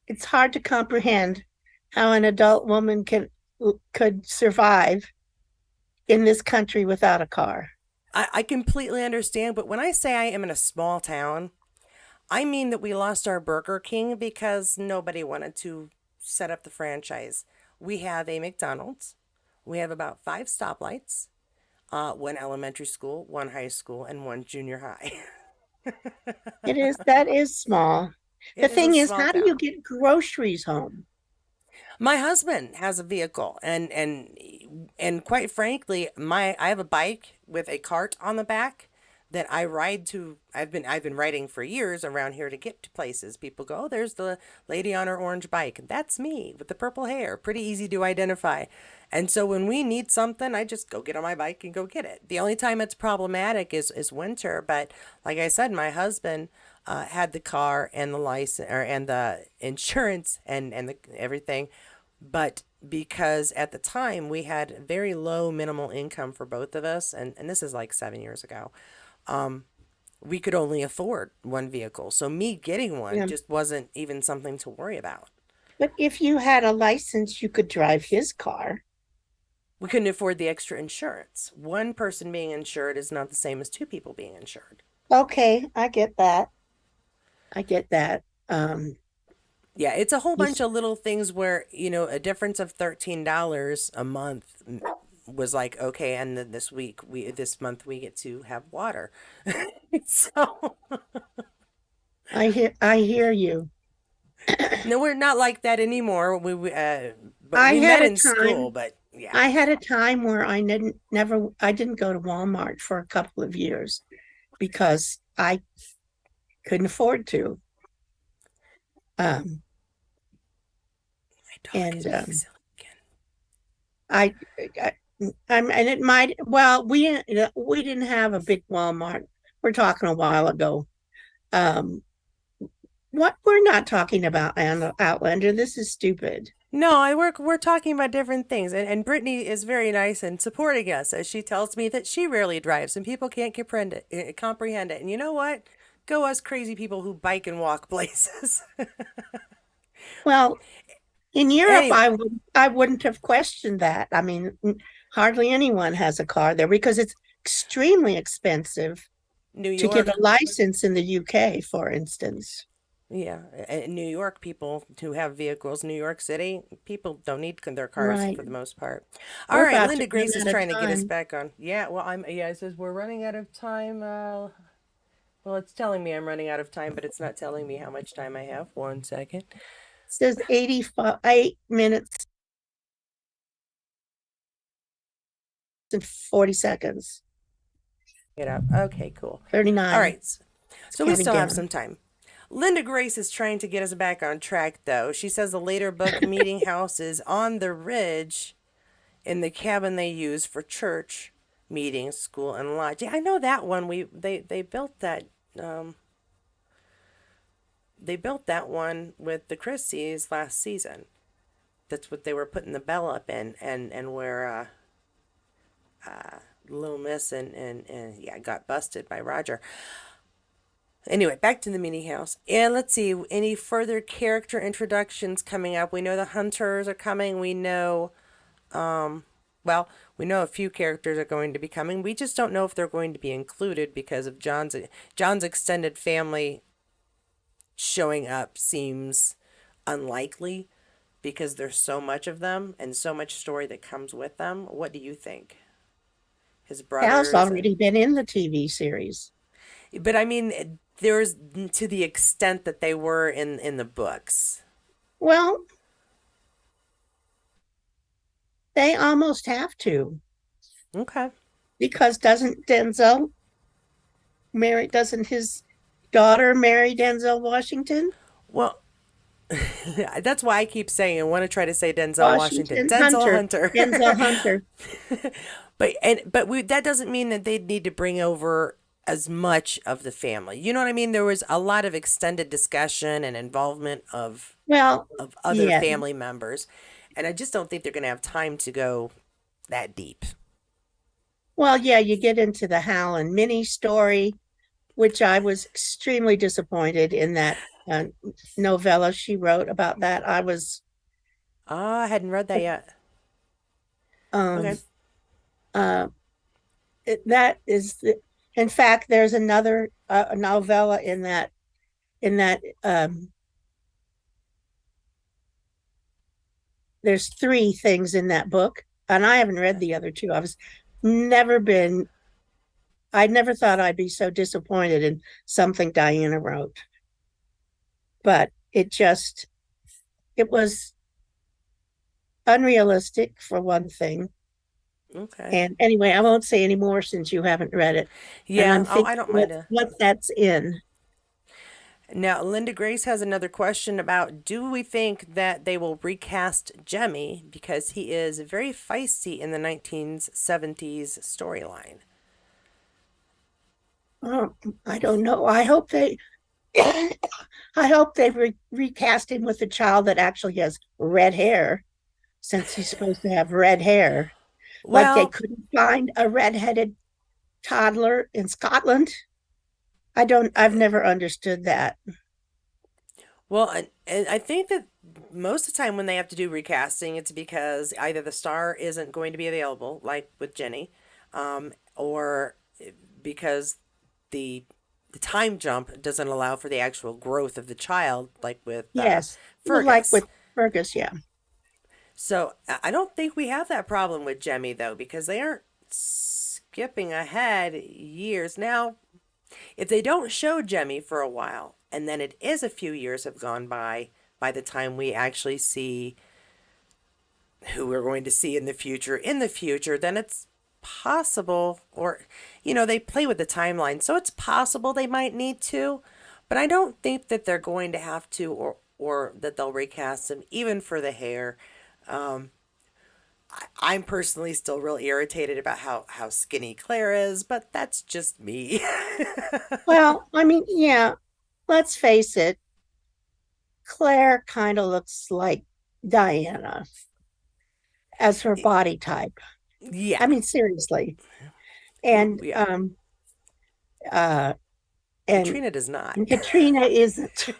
It's hard to comprehend how an adult woman could survive in this country without a car. I completely understand, but when I say I am in a small town, I mean that we lost our Burger King because nobody wanted to set up the franchise. We have a McDonald's. We have about five stoplights, one elementary school, one high school, and one junior high. That is small. The It is a thing is, small how do you town. get groceries home? My husband has a vehicle, and quite frankly, my I have a bike with a cart on the back that I ride to. I've been riding for years around here to get to places. People go, "Oh, there's the lady on her orange bike." That's me with the purple hair. Pretty easy to identify. And so when we need something, I just go get on my bike and go get it. The only time it's problematic is winter, but like I said, my husband had the car and the license and the insurance and the everything, but because at the time we had very low minimal income for both of us, and this is like 7 years ago, we could only afford one vehicle. So me getting one Yeah. just wasn't even something to worry about. But if you had a license, you could drive his car. We couldn't afford the extra insurance. One person being insured is not the same as two people being insured. Okay, I get that. I get that. Yeah, it's a whole You, bunch of little things where, a difference of $13 a month was like, okay, and then this month we get to have water. So, I hear you. no, we're not like that anymore. But I we had met a in school, time but yeah. I had a time where I didn't go to Walmart for a couple of years because I couldn't afford to. Um, My dog is and being silly again. I, I and it might we didn't have a big Walmart we're talking a while ago. Um, what we're not talking about Outlander. This is stupid. No, we're talking about different things, and Brittany is very nice and supporting us as she tells me that she rarely drives and people can't comprehend it. And you know what? Go us crazy people who bike and walk places. Well, in Europe, Anyway, I wouldn't have questioned that. I mean, hardly anyone has a car there because it's extremely expensive New to get a York, license in the UK, for instance. yeah, New York people who have vehicles, New York City people don't need their cars Right. for the most part. All We're right, about to Linda run Grace is out of trying to get us time. back on. Yeah, well, yeah, it says we're running out of time. Well, it's telling me I'm running out of time, but it's not telling me how much time I have. One second. It says 85 minutes and 40 seconds. Get up. Okay, cool. All 39. right. It's So we counting still have down. some time. Linda Grace is trying to get us back on track, though. She says the later book meeting house is on the ridge in the cabin they use for church meetings, school, and lodge. Yeah, I know that one. They built that. Um, they built that one with the Christies last season. That's what they were putting the bell up in, and where Little Miss and yeah got busted by Roger. Anyway, back to the mini house. And let's see, any further character introductions coming up? We know the hunters are coming. Well, we know a few characters are going to be coming. We just don't know if they're going to be included because of John's extended family showing up seems unlikely because there's so much of them and so much story that comes with them. What do you think? His Hal's brothers and already been in the TV series. but I mean there's to the extent that they were in the books. Well, they almost have to Okay. because doesn't his daughter marry Denzel Washington? Well, that's why I keep saying I want to try to say Denzel Washington, Washington Denzel Hunter, Hunter. Denzel Hunter. But we that doesn't mean that they need to bring over as much of the family. You know what I mean? There was a lot of extended discussion and involvement Well, of other yeah. family members, and I just don't think they're going to have time to go that deep. Well, yeah, you get into the Hal and Minnie story, which I was extremely disappointed in that uh, novella she wrote about that. I was Ah, I hadn't read that yet. um Okay. uh that is in fact there's another novella in that there's three things in that book and I haven't read the other two. Never been I never thought I'd be so disappointed in something Diana wrote, but it was unrealistic for one thing. Okay. And anyway, I won't say any more since you haven't read it. And Yeah. I'm Oh, thinking I don't mind to. what that's in. Now, Linda Grace has another question about do we think that they will recast Jemmy because he is very feisty in the 1970s storyline? Oh, I don't know. I hope they I hope they recast him with a child that actually has red hair, since he's supposed to have red hair. Like they Well, couldn't find a redheaded toddler in Scotland. I've never understood that. and I think that most of the time when they have to do recasting, it's because either the star isn't going to be available, like with Jenny, or because the the time jump doesn't allow for the actual growth of the child, like with Yes. Well, like Fergus. with Fergus, yeah. So I don't think we have that problem with Jemmy though, because they aren't skipping ahead years. Now, if they don't show Jemmy for a while, and then it is a few years have gone by the time we actually see who we're going to see in the future, then it's possible, or they play with the timeline, so it's possible they might need to, but I don't think that they're going to have to, or that they'll recast him even for the hair. I'm personally still real irritated about how skinny Claire is, but that's just me. Well, I mean, yeah, let's face it, Claire kind of looks like Diana as her body type. Yeah. I mean, seriously. And Yeah. uh and Katrina does not. Katrina isn't.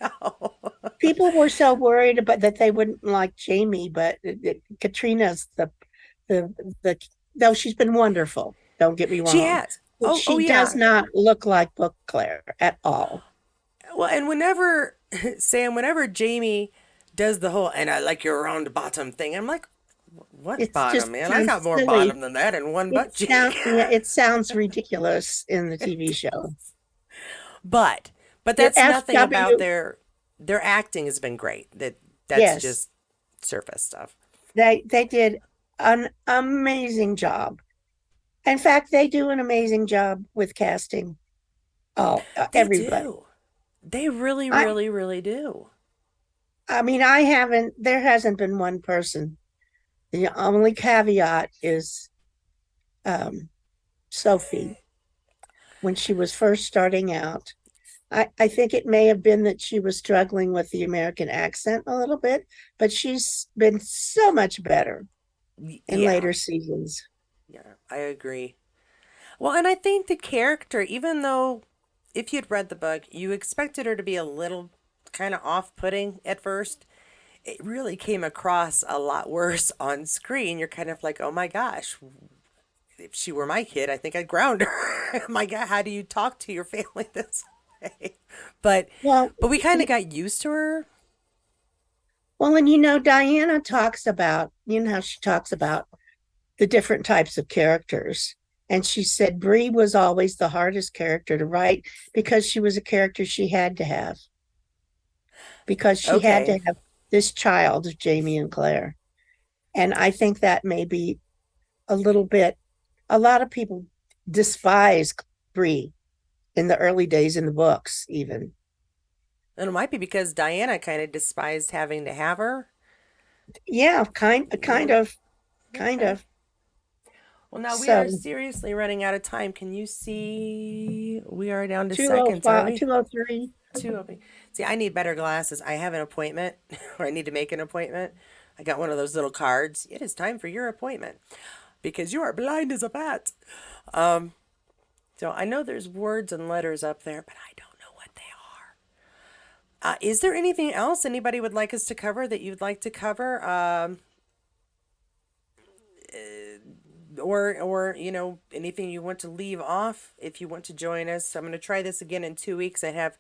No. People were so worried about that they wouldn't like Jamie, but Katrina's the the though she's been wonderful. Don't get me She wrong, has. but Oh she does yeah. not look like Book Claire at all. Well, and whenever Sam, whenever Jamie does the whole "and I like your round bottom" thing, I'm like, what It's bottom, just man? I got sounds more silly. bottom than that in one It butt cheek. sound yeah, it sounds ridiculous in the TV show. but but The that's nothing about FW, their acting has been great. That's yes, just surface stuff. they did an amazing job. In fact, they do an amazing job with casting. Oh, They everybody. do. They really, I really, really do. I mean, I haven't. There hasn't been one person. The only caveat is um, Sophie when she was first starting out. I think it may have been that she was struggling with the American accent a little bit, but she's been so much better in Yeah, later seasons. yeah, I agree. Well, and I think the character, even though if you'd read the book, you expected her to be a little kind of off-putting at first, it really came across a lot worse on screen. You're kind of like, oh my gosh, if she were my kid, I think I'd ground her. My God, how do you talk to your family this way? But Well, but we kind of got used to her. well, and you know, Diana talks about, you know, how she talks about the different types of characters. And she said Bree was always the hardest character to write because she was a character she had to have, because she had Okay. to have this child, Jamie and Claire. And I think that may be a little bit, a lot of people despise Bree in the early days in the books, even. And it might be because Diana kind of despised having to have her. Yeah, kind Yeah. of, kind Okay. of. Well, now we are So seriously running out of time. Can you see? We are down to seconds, are 205, we? 203. Two of me. See, I need better glasses. I have an appointment, or I need to make an appointment. I got one of those little cards. It is time for your appointment because you are blind as a bat. So I know there's words and letters up there, but I don't know what they are. Is there anything else anybody would like us to cover that you'd like to cover? Or anything you want to leave off if you want to join us. I'm going to try this again in 2 weeks. I have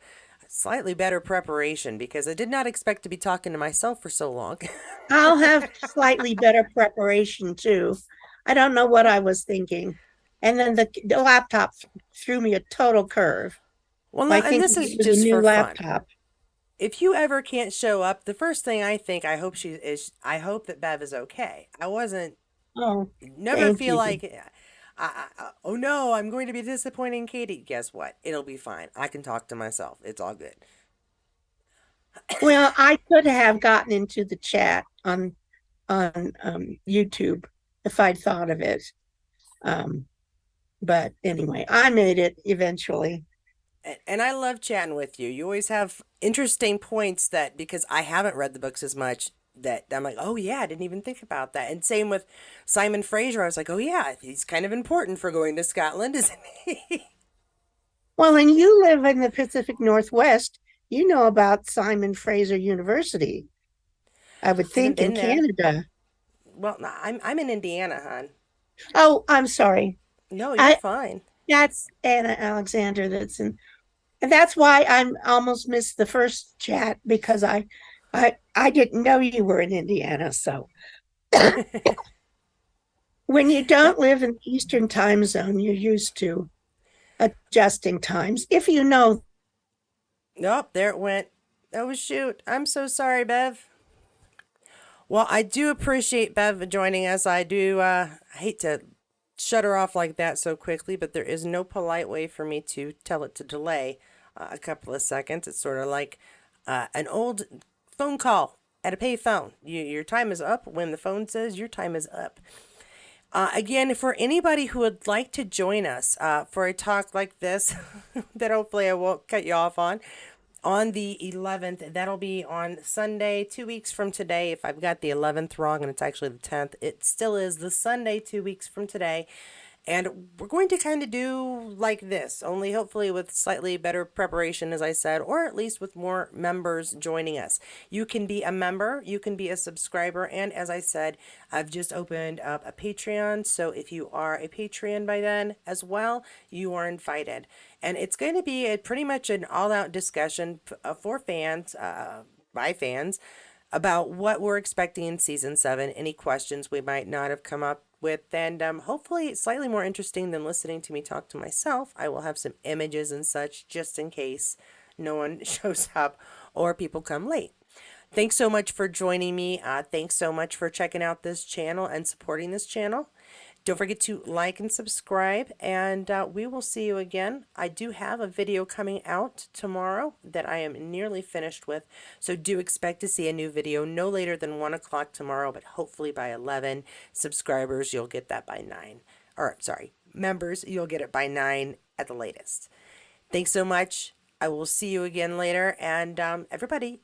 slightly better preparation because I did not expect to be talking to myself for so long. I'll have slightly better preparation too. I don't know what I was thinking. And then the laptop threw me a total curve Well, no, by and this thinking is it was a just new for fun. laptop. If you ever can't show up, the first thing I hope that Bev is okay. I wasn't Oh, never thank feel you. like oh no, I'm going to be disappointing Katie. Guess what? It'll be fine. I can talk to myself. It's all good. Well, I could have gotten into the chat on YouTube if I'd thought of it. Um, but anyway, I made it eventually. And I love chatting with you. You always have interesting points that because I haven't read the books as much that I'm like, oh yeah, I didn't even think about that. And same with Simon Fraser. I was like, oh yeah, he's kind of important for going to Scotland, isn't he? Well, and you live in the Pacific Northwest. You know about Simon Fraser University, I would Haven't think, in been there. Canada. Well, no, I'm in Indiana, hon. Oh, I'm sorry. No, you're I fine. That's Anna Alexander that's in, and that's why I'm almost missed the first chat because I didn't know you were in Indiana. So when you Yep. don't live in the Eastern time zone, you're used to adjusting times. If you know, Nope, there it went. Oh shoot. I'm so sorry, Bev. Well, I do appreciate Bev joining us. I do I hate to shut her off like that so quickly, but there is no polite way for me to tell it to delay a couple of seconds. It's sort of like an old phone call. at a pay phone. Your time is up when the phone says your time is up. Again, for anybody who would like to join us for a talk like this, that hopefully I won't cut you off on the 11th, that'll be on Sunday, 2 weeks from today. If I've got the 11th wrong and it's actually the 10th, it still is the Sunday, 2 weeks from today. And we're going to kind of do like this, only hopefully with slightly better preparation, as I said, or at least with more members joining us. You can be a member, you can be a subscriber, and as I said, I've just opened up a Patreon. So if you are a Patreon by then as well, you are invited. And it's going to be pretty much an all out discussion for fans, by fans, about what we're expecting in season 7, any questions we might not have come up with, and hopefully slightly more interesting than listening to me talk to myself. I will have some images and such just in case no one shows up or people come late. Thanks so much for joining me. Thanks so much for checking out this channel and supporting this channel. Don't forget to like and subscribe, and we will see you again. I do have a video coming out tomorrow that I am nearly finished with, so do expect to see a new video no later than 1 o'clock tomorrow, but hopefully by 11. Subscribers, you'll get that by 9. Or, sorry, members, you'll get it by 9 at the latest. Thanks so much. I will see you again later, and everybody,